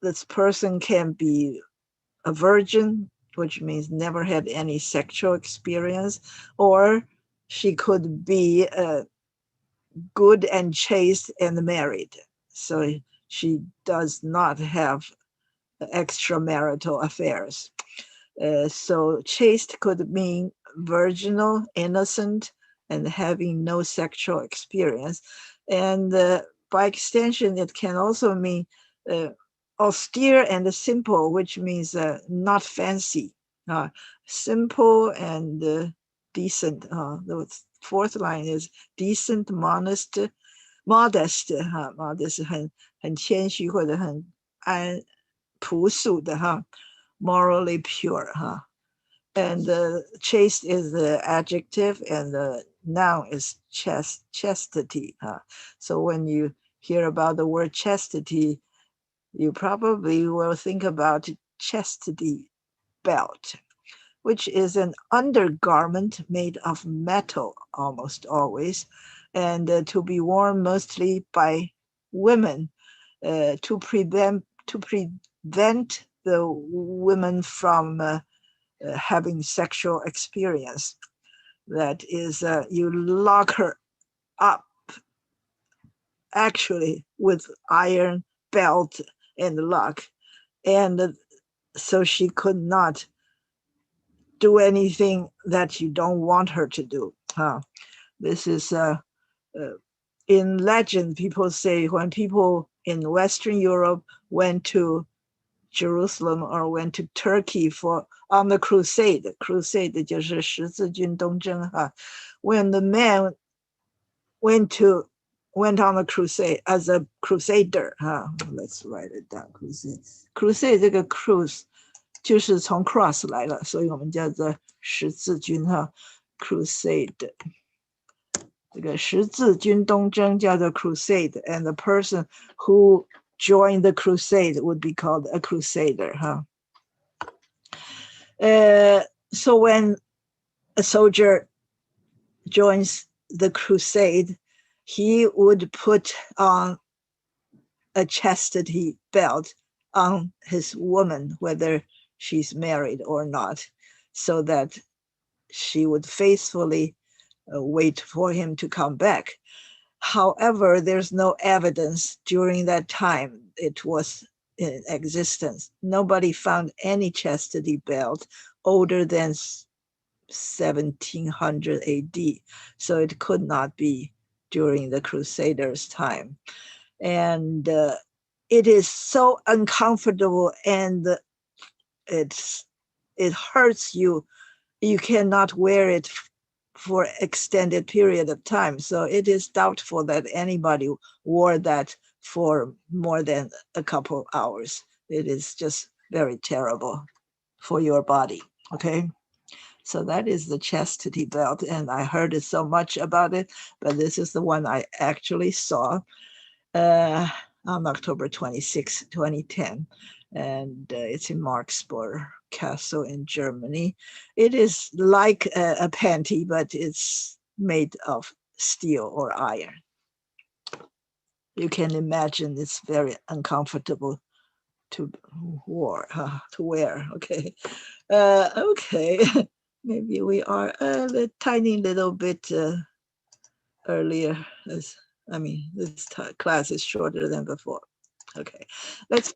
Speaker 1: this person can be a virgin, which means never had any sexual experience, or she could be good and chaste and married. So she does not have extramarital affairs. So chaste could mean virginal, innocent, and having no sexual experience. And by extension, it can also mean austere and simple, which means not fancy. Simple and decent. The fourth line is decent, modest, modest 哈，modest 很谦虚或者很朴素的哈。morally pure, huh? And chaste is the adjective, and the noun is chastity, huh? So when you hear about the word chastity, you probably will think about chastity belt, which is an undergarment made of metal almost always, and to be worn mostly by women to prevent the women from having sexual experience. That is, you lock her up actually with iron belt and lock, and so she could not do anything that you don't want her to do. This is in legend. People say when people in Western Europe went to Jerusalem or went to Turkey for on the crusade 就是十字军东征 when the man went on the crusade as a crusader let's write it down. crusade 这个 cruise 就是从 cross 来了，所以我们叫做十字军crusade 这个十字军东征叫做 crusade, and the person who joined the crusade would be called a crusader. So when a soldier joins the crusade, he would put on a chastity belt on his woman, whether she's married or not, so that she would faithfully wait for him to come back. However, there's no evidence during that time it was in existence. Nobody found any chastity belt older than 1700 AD, so it could not be during the Crusaders' time. And it is so uncomfortable, and it hurts you. You cannot wear it for extended period of time. So it is doubtful that anybody wore that for more than a couple hours. It is just very terrible for your body, okay? So that is the chastity belt, and I heard it so much about it, but this is the one I actually saw on October 26, 2010, and it's in Marksburg Castle in Germany. It is like a panty, but it's made of steel or iron. You can imagine it's very uncomfortable to wear. Okay, okay. Maybe we are a tiny little bit earlier. This class is shorter than before. Okay, let's.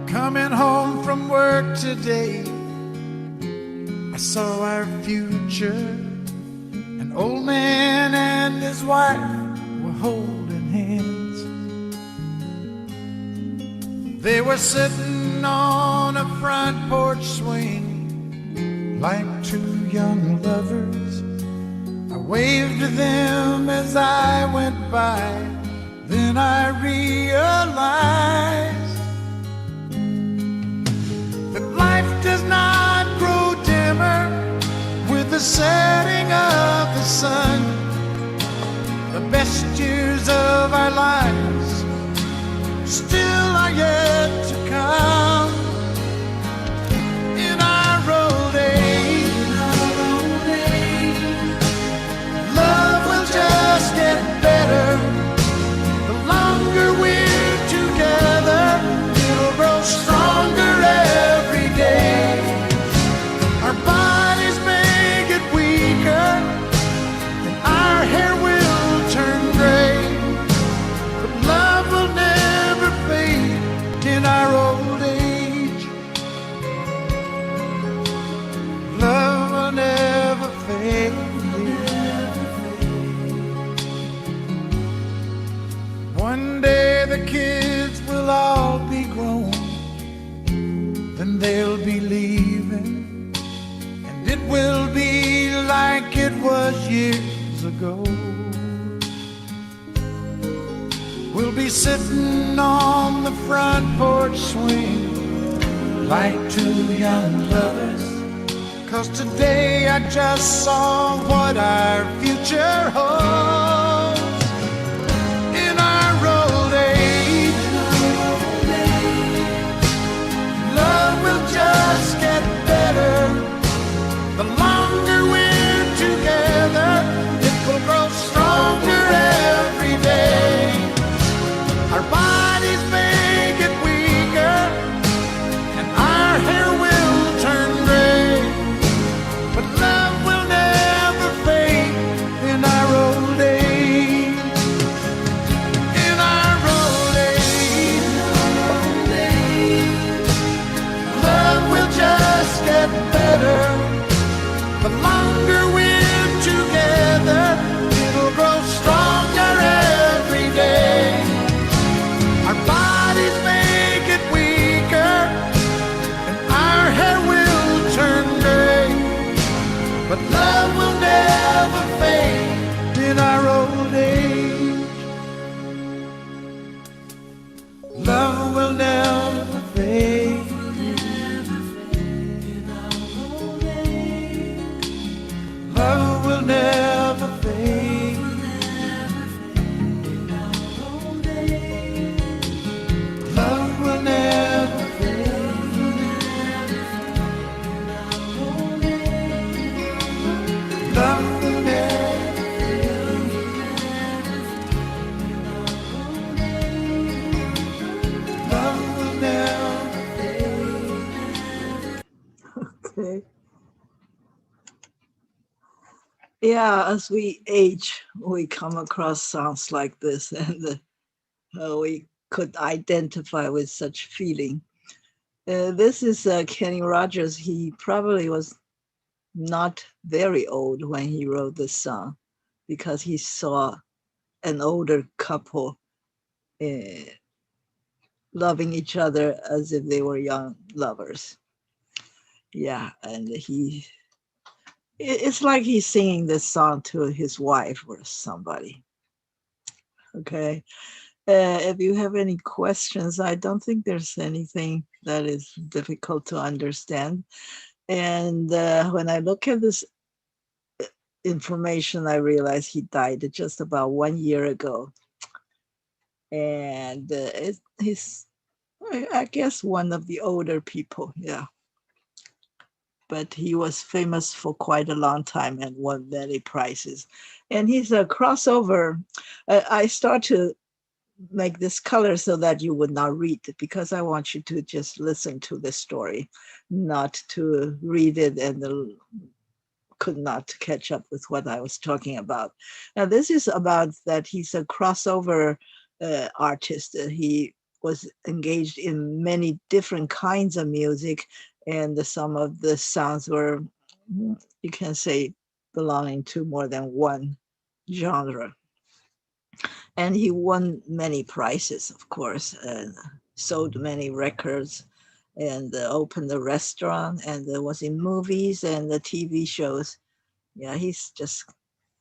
Speaker 3: Coming home from work today, I saw our future. An old man and his wife were holding hands. They were sitting on a front porch swing like two young lovers. I waved to them as I went by. Then I realized life does not grow dimmer with the setting of the sun. The best years of our lives still are yet to come. In our old age, love will just get better. The longer we're together, it'll grow stronger every day. Our bodies may get weaker, years ago. We'll be sitting on the front porch swing like two young lovers, 'cause today I just saw what our future holds. In our old age, love will just get better. The longer we're together, it will grow stronger every day. Our bodies may get weaker and our hair will turn gray, but love will never fade in our old age. In our old age, love will just get better. The longer we're together, it'll grow stronger every day. Our bodies may get weaker and our hair will turn gray, but love will never fade in our old age. Love will never fade. Love will never fade. Love will never fade. Love will never fade. Love will never fade.
Speaker 1: Okay. Yeah, as we age, we come across songs like this, and we could identify with such feeling. This is Kenny Rogers. He probably was not very old when he wrote this song, because he saw an older couple loving each other as if they were young lovers. Yeah, and it's like he's singing this song to his wife or somebody. Okay. If you have any questions, I don't think there's anything that is difficult to understand. And when I look at this information, I realize he died just about 1 year ago. And he's, I guess, one of the older people. Yeah. But he was famous for quite a long time and won many prizes. And he's a crossover. I start to make this color so that you would not read it, because I want you to just listen to the story, not to read it and could not catch up with what I was talking about. Now, this is about that he's a crossover artist. He was engaged in many different kinds of music, and some of the songs were, you can say, belonging to more than one genre. And he won many prizes, of course, and sold many records, and opened a restaurant, and was in movies and the TV shows. Yeah, he's just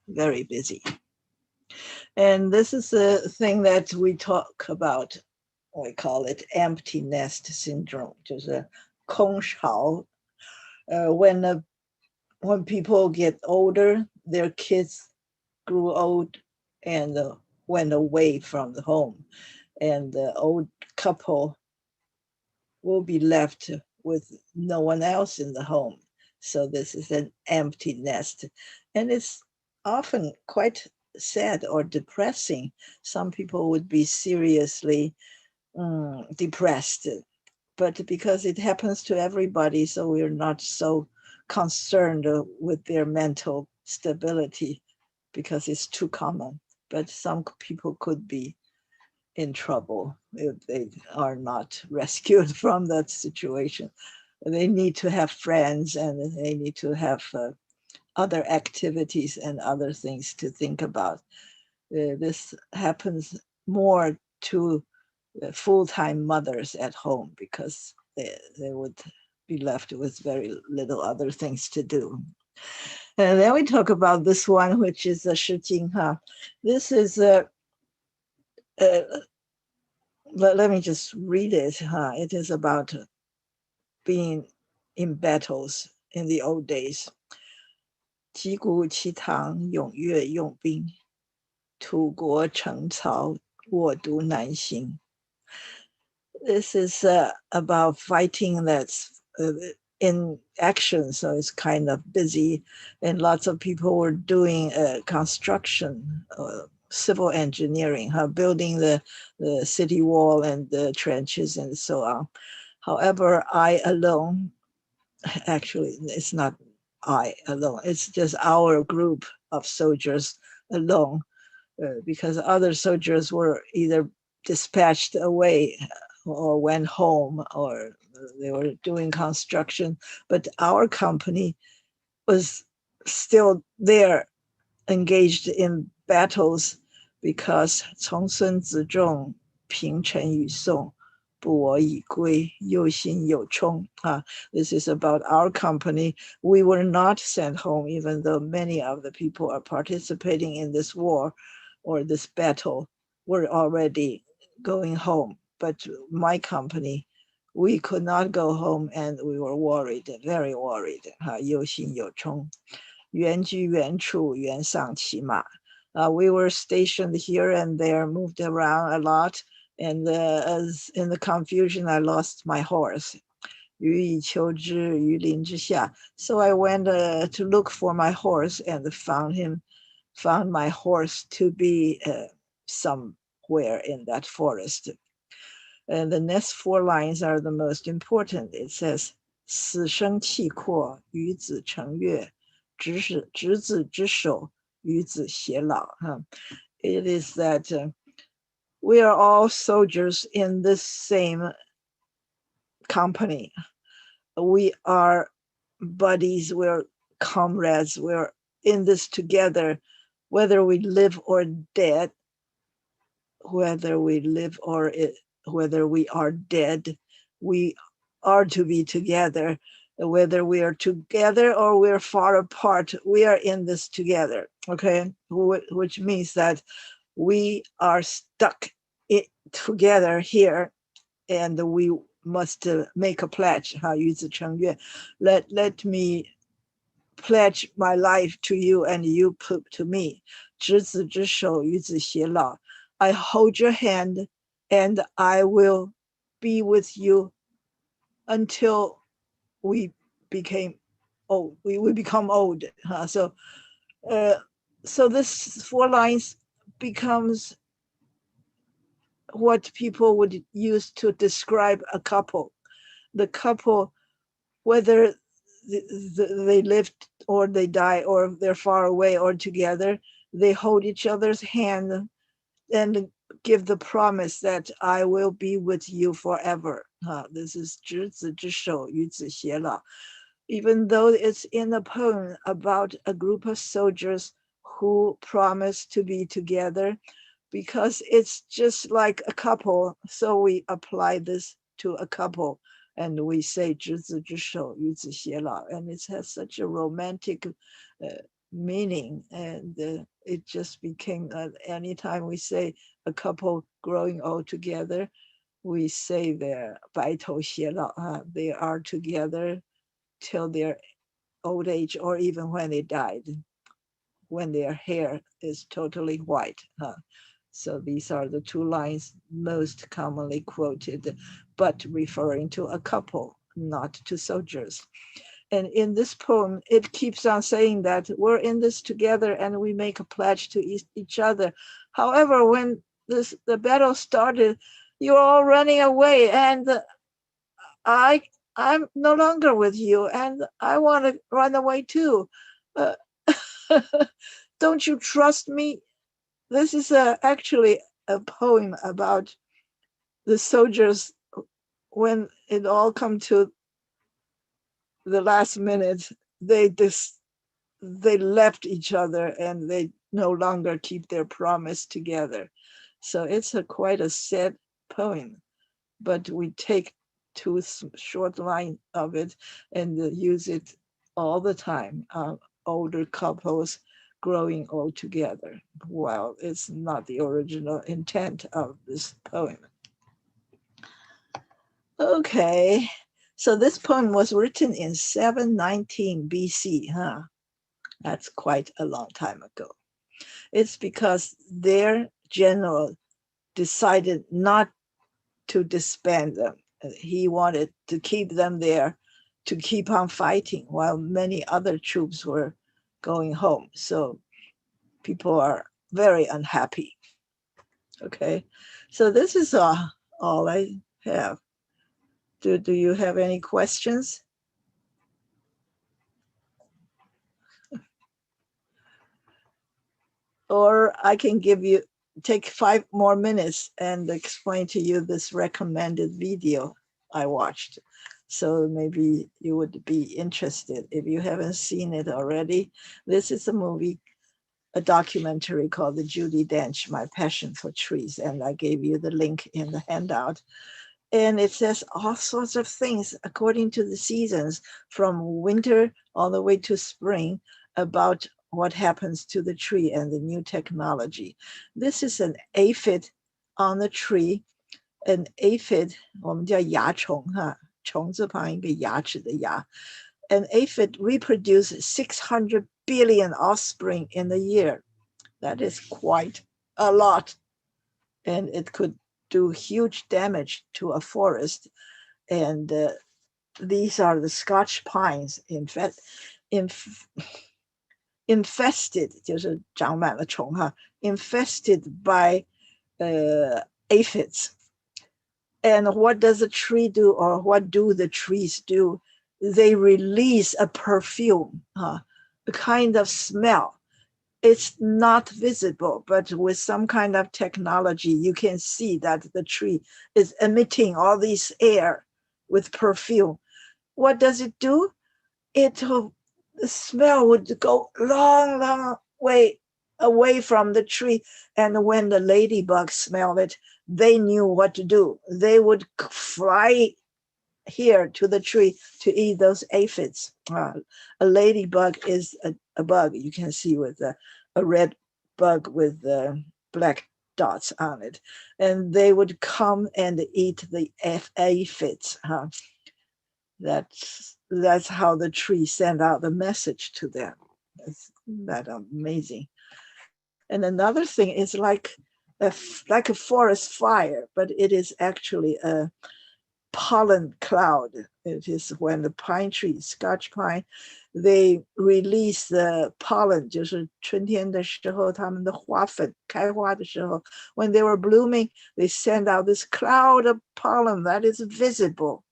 Speaker 1: very busy. And this is a thing that we talk about. We call it empty nest syndrome, 就是空巢. When people get older, their kids grew old and went away from the home, and the old couple will be left with no one else in the home. So this is an empty nest, and it's often quite sad or depressing. Some people would be seriously depressed, but because it happens to everybody, so we're not so concerned with their mental stability, because it's too common. But some people could be in trouble if they are not rescued from that situation. They need to have friends, and they need to have other activities and other things to think about. This happens more to full-time mothers at home, because they would be left with very little other things to do. And then we talk about this one, which is a 诗经, huh? This is let me just read it, huh? It is about being in battles in the old days. 击鼓齐唐踊跃用兵，土国城曹我独南行。This is about fighting that's in action, so it's kind of busy, and lots of people were doing construction, civil engineering, building the city wall and the trenches and so on. However, I alone, actually, it's not I alone, it's just our group of soldiers alone, because other soldiers were either dispatched away or went home, or they were doing construction, but our company was still there, engaged in battles, because 从孙子仲平陈与宋，不我已归，忧心有冲. This is about our company. We were not sent home, even though many of the people are participating in this war or this battle were already going home. But my company, we could not go home, and we were worried, very worried. 忧心有冲。原居原处，原上骑马. We were stationed here and there, moved around a lot, and as in the confusion, I lost my horse. 予以求之，于林之下. So I went to look for my horse and found my horse to be somewhere in that forest. And the next 4 lines are the most important. It says, 死生契阔，与子成悦，执子之手，与子偕老. It is that we are all soldiers in this same company. We are buddies, we're comrades, we're in this together, whether we live or dead, whether we live or whether we are dead, we are to be together. Whether we are together or we're far apart, we are in this together, okay? Which means that we are stuck together here, and we must make a pledge. 与子成悦. Let me pledge my life to you, and you put to me. 执子之手，与子偕老. I hold your hand, and I will be with you until we became old. We become old. So this 4 lines becomes what people would use to describe a couple. The couple, whether they lived or they die, or they're far away or together, they hold each other's hand and give the promise that I will be with you forever. This is 执子之手，与子偕老. Even though it's in a poem about a group of soldiers who promise to be together, because it's just like a couple, so we apply this to a couple, and we say 执子之手，与子偕老, and it has such a romantic meaning, and it just became anytime we say a couple growing old together, we say they're 白头偕老. They are together till their old age, or even when they died, when their hair is totally white. So these are the 2 lines most commonly quoted, but referring to a couple, not to soldiers. And in this poem, it keeps on saying that we're in this together and we make a pledge to each other. However, when the battle started, you're all running away, and I'm no longer with you, and I want to run away too. Don't you trust me? This is actually a poem about the soldiers when it all come to the last minute. They left each other, and they no longer keep their promise together. So it's quite a sad poem, but we take 2 short lines of it and use it all the time. older couples growing old together. Well, it's not the original intent of this poem. Okay, so this poem was written in 719 BC, huh? That's quite a long time ago. It's because their general decided not to disband them. He wanted to keep them there to keep on fighting while many other troops were going home. So people are very unhappy. Okay, so this is all I have. Do you have any questions? Or I can take 5 more minutes and explain to you this recommended video I watched. So maybe you would be interested if you haven't seen it already. This is a documentary called The Judi Dench, My Passion for Trees. And I gave you the link in the handout. And it says all sorts of things according to the seasons, from winter all the way to spring, about what happens to the tree and the new technology. This is an aphid on the tree. An aphid, 我们叫蚜虫哈，虫字旁一个牙齿的牙。An aphid reproduces 600 billion offspring in a year. That is quite a lot. And it could do huge damage to a forest. And these are the Scotch pines, infested, 就是长满了虫哈, infested by aphids. And what does a tree do, or what do the trees do? They release a perfume, a kind of smell. It's not visible, but with some kind of technology, you can see that the tree is emitting all this air with perfume. What does it do? The smell would go long way away from the tree. And when the ladybugs smell it, they knew what to do. They would fly here to the tree to eat those aphids. A ladybug is a bug you can see with a red bug with black dots on it. And they would come and eat the aphids. That's how the tree sent out the message to them. It's that amazing. And another thing is like a forest fire, but it is actually a pollen cloud. It is when the pine tree, Scotch pine, they release the pollen, 就是春天的时候，它们的花粉开花的时候, when they were blooming, they send out this cloud of pollen that is visible.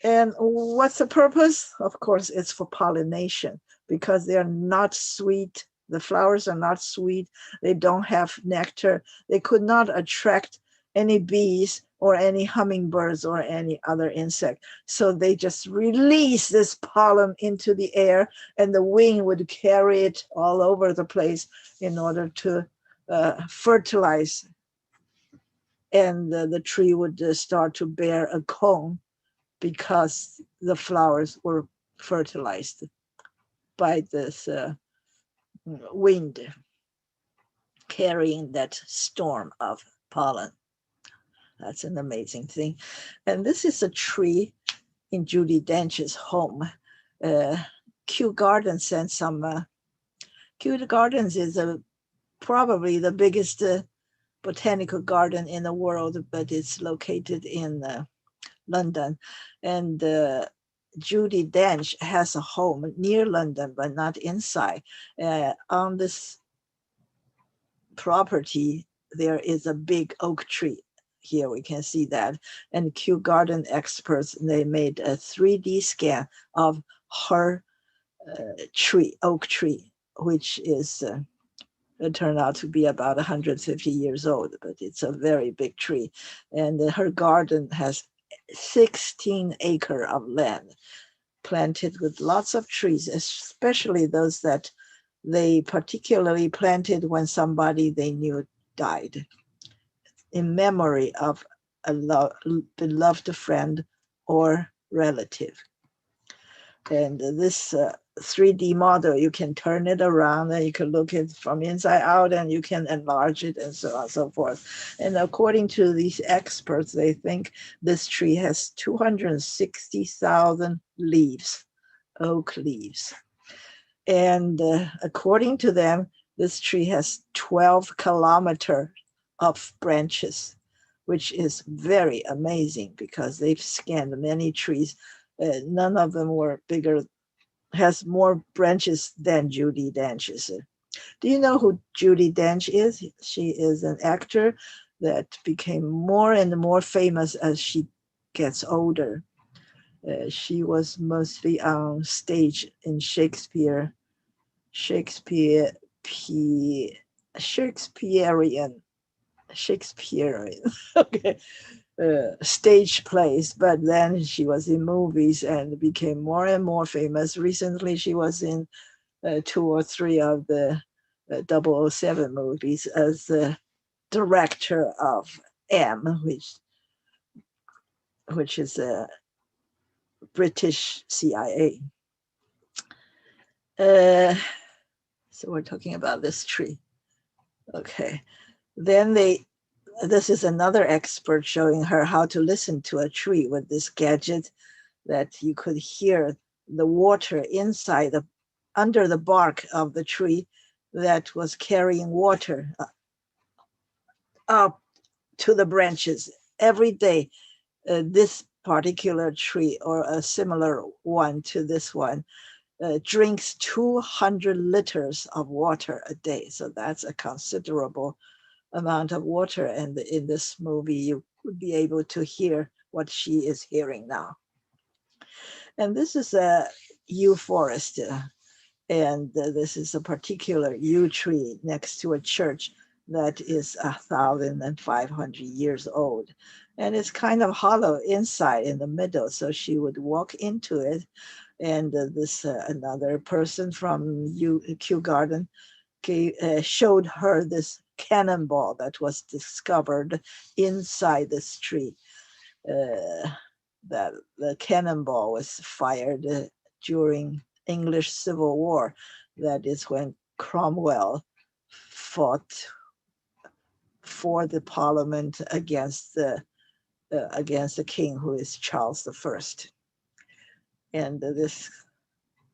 Speaker 1: And what's the purpose? Of course, it's for pollination, because they are not sweet. The flowers are not sweet. They don't have nectar. They could not attract any bees or any hummingbirds or any other insect. So they just release this pollen into the air, and the wind would carry it all over the place in order to fertilize. And the tree would start to bear a cone, because the flowers were fertilized by this wind carrying that storm of pollen. That's an amazing thing. And this is a tree in Judi Dench's home. Kew Gardens sent some. Kew Gardens is probably the biggest botanical garden in the world, but it's located in London. And Judi Dench has a home near London, but not inside. On this property, there is a big oak tree. Here we can see that. And Kew Garden experts, they made a 3D scan of her oak tree, which is it turned out to be about 150 years old, but it's a very big tree. And her garden has 16 acres of land planted with lots of trees, especially those that they particularly planted when somebody they knew died, in memory of a beloved friend or relative. And this 3D model. You can turn it around and you can look it from inside out and you can enlarge it and so on and so forth. And according to these experts, they think this tree has 260,000 leaves, oak leaves. And according to them, this tree has 12 kilometers of branches, which is very amazing because they've scanned many trees. None of them were bigger, has more branches than Judi Dench's. Do you know who Judi Dench is? She is an actor that became more and more famous as she gets older. She was mostly on stage in Shakespearean, okay, stage plays, but then she was in movies and became more and more famous. Recently, she was in 2 or 3 of the 007 movies as the director of M, which is a British CIA. So we're talking about this tree. Okay. Then this is another expert showing her how to listen to a tree with this gadget that you could hear the water inside under the bark of the tree that was carrying water up to the branches every day. This particular tree or a similar one to this one drinks 200 liters of water a day. So that's a considerable amount of water. And in this movie, you would be able to hear what she is hearing now. And this is a yew forest. And this is a particular yew tree next to a church that is 1,500 years old. And it's kind of hollow inside in the middle. So she would walk into it. And this another person from Kew Garden showed her this cannonball that was discovered inside this tree. That the cannonball was fired during English Civil War. That is when Cromwell fought for the Parliament against the king, who is Charles I. And this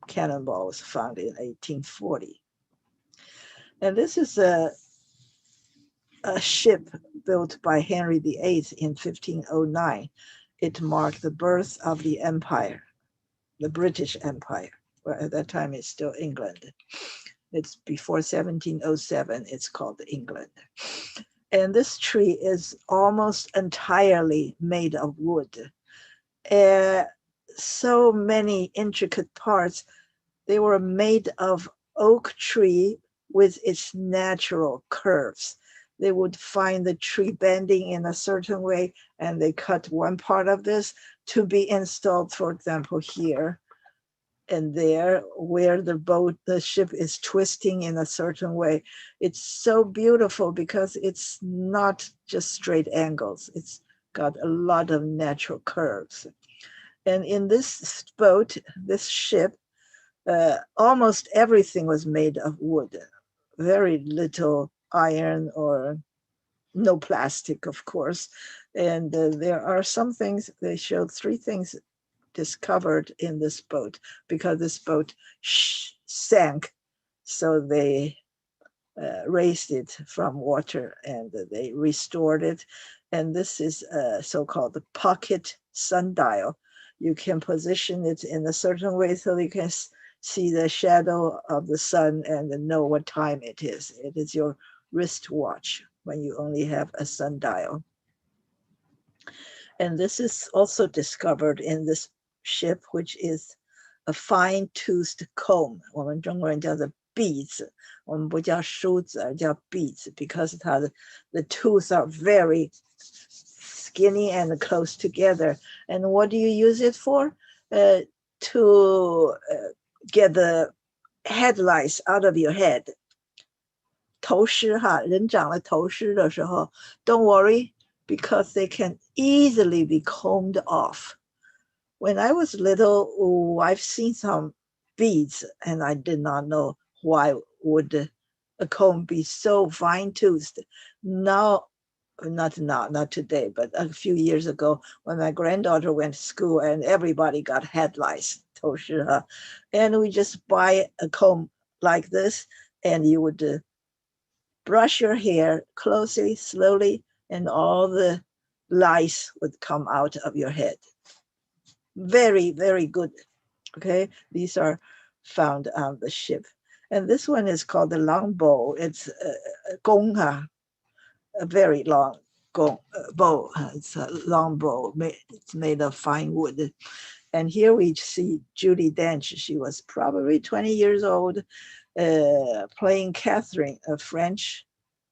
Speaker 1: cannonball was found in 1840. And this is a ship built by Henry VIII in 1509. It marked the birth of the empire, the British Empire, where at that time it's still England. It's before 1707, it's called England. And this tree is almost entirely made of wood. So many intricate parts. They were made of oak tree with its natural curves. They would find the tree bending in a certain way, and they cut one part of this to be installed, for example, here and there, where the ship is twisting in a certain way. It's so beautiful because it's not just straight angles. It's got a lot of natural curves. And in this boat, this ship, almost everything was made of wood. Very little iron or no plastic, of course. And there are some things, they showed 3 things discovered in this boat because this boat sank. So they raised it from water and they restored it. And this is a so-called the pocket sundial. You can position it in a certain way so you can see the shadow of the sun and know what time it is. It is your wristwatch when you only have a sundial. And this is also discovered in this ship, which is a fine-toothed comb. 我们中国人叫做篦子，我们不叫梳子，而叫篦子 because the tooth are very skinny and close together. And what do you use it for? To get the headlights out of your head. 头虱哈，人长了头虱的时候 don't worry, because they can easily be combed off. When I was little, I've seen some beads, and I did not know why would a comb be so fine-toothed. Now, not today, but a few years ago, when my granddaughter went to school and everybody got head lice, 都是, and we just buy a comb like this, and you would brush your hair closely, slowly, and all the lice would come out of your head. Very, very good. Okay, these are found on the ship. And this one is called the long bow. It's gong, a very long bow. It's a long bow. It's made of fine wood. And here we see Judi Dench. She was probably 20 years old, playing Catherine, a French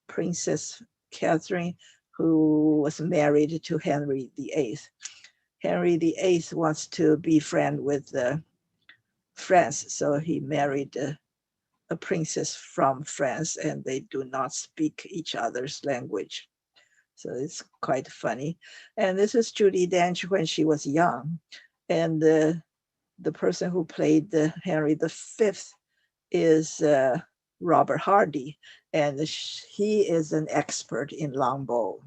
Speaker 1: Princess Catherine, who was married to Henry VIII. Henry VIII wants to be friend with France, so he married a princess from France, and they do not speak each other's language. So it's quite funny. And this is Judi Dench when she was young. And the person who played Henry V is Robert Hardy, and he is an expert in longbow.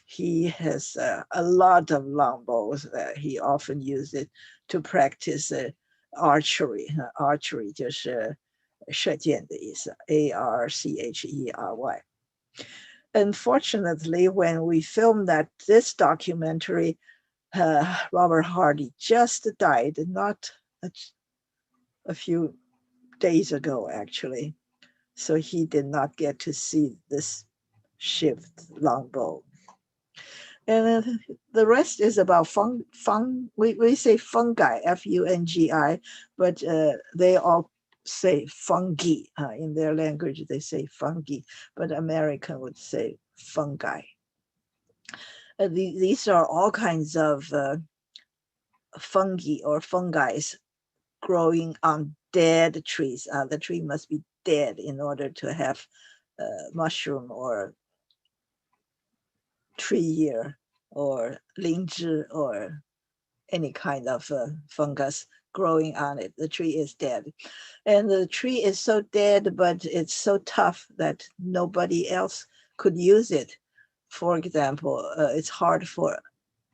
Speaker 1: He has a lot of longbows. He often uses it to practice archery. Archery 就是射箭的意思, ARCHERY. Unfortunately, when we filmed this documentary, Robert Hardy just died, not a few days ago, actually. So he did not get to see this shift longbow. And the rest is about we say fungi, Fungi, but they all say fungi. In their language, they say fungi, but American would say fungi. These are all kinds of fungi or fungi growing on dead trees. The tree must be dead in order to have mushroom or tree year or 灵芝 or any kind of fungus growing on it. The tree is dead. And the tree is so dead, but it's so tough that nobody else could use it. For example, it's hard for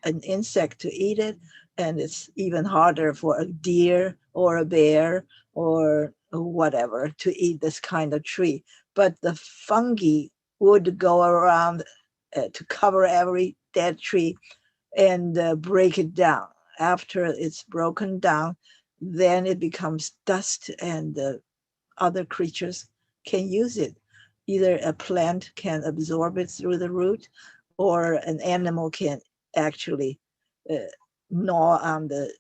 Speaker 1: an insect to eat it, and it's even harder for a deer or a bear or whatever to eat this kind of tree. But the fungi would go around to cover every dead tree and break it down. After it's broken down, then it becomes dust, and other creatures can use it. Either a plant can absorb it through the root, or an animal can actually gnaw on the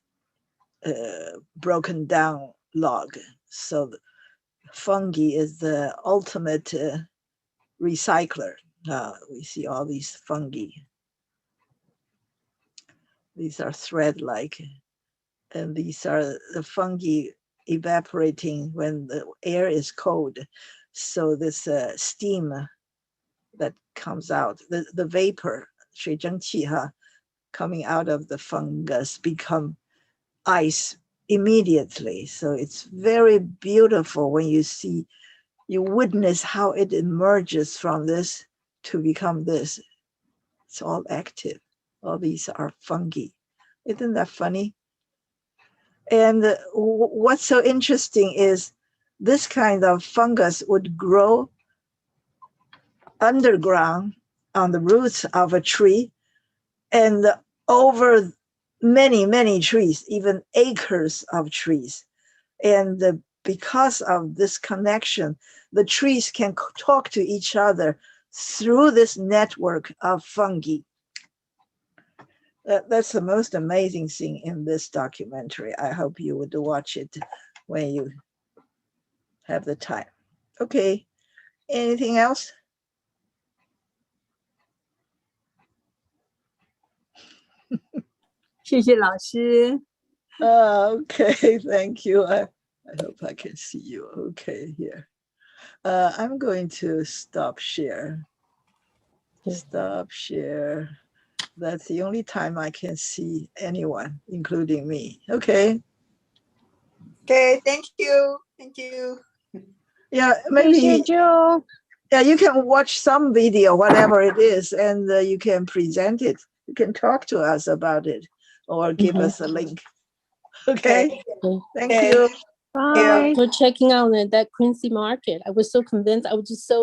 Speaker 1: broken down log. So the fungi is the ultimate recycler. We see all these fungi. These are thread-like, and these are the fungi evaporating when the air is cold. So this steam that comes out, the vapor, 水蒸气, coming out of the fungus become ice immediately. So it's very beautiful when you witness how it emerges from this to become this. It's all active. All these are fungi. Isn't that funny? And what's so interesting is this kind of fungus would grow underground on the roots of a tree and over many, many trees, even acres of trees. And because of this connection, the trees can talk to each other through this network of fungi. That's the most amazing thing in this documentary. I hope you would watch it when you have the time. Okay, anything else? Okay, thank you. I hope I can see you okay here. I'm going to stop share. Stop share. That's the only time I can see anyone, including me. Okay.
Speaker 4: Okay, thank you. Thank you.
Speaker 1: Yeah,
Speaker 5: Thank you,
Speaker 1: maybe.
Speaker 5: Joe.
Speaker 1: Yeah, you can watch some video, whatever it is, and you can present it. You can talk to us about it or give us a link. Okay. Thank
Speaker 4: Okay.
Speaker 1: you.
Speaker 5: Bye.
Speaker 6: For checking out that Quincy Market. I was so convinced. I was just so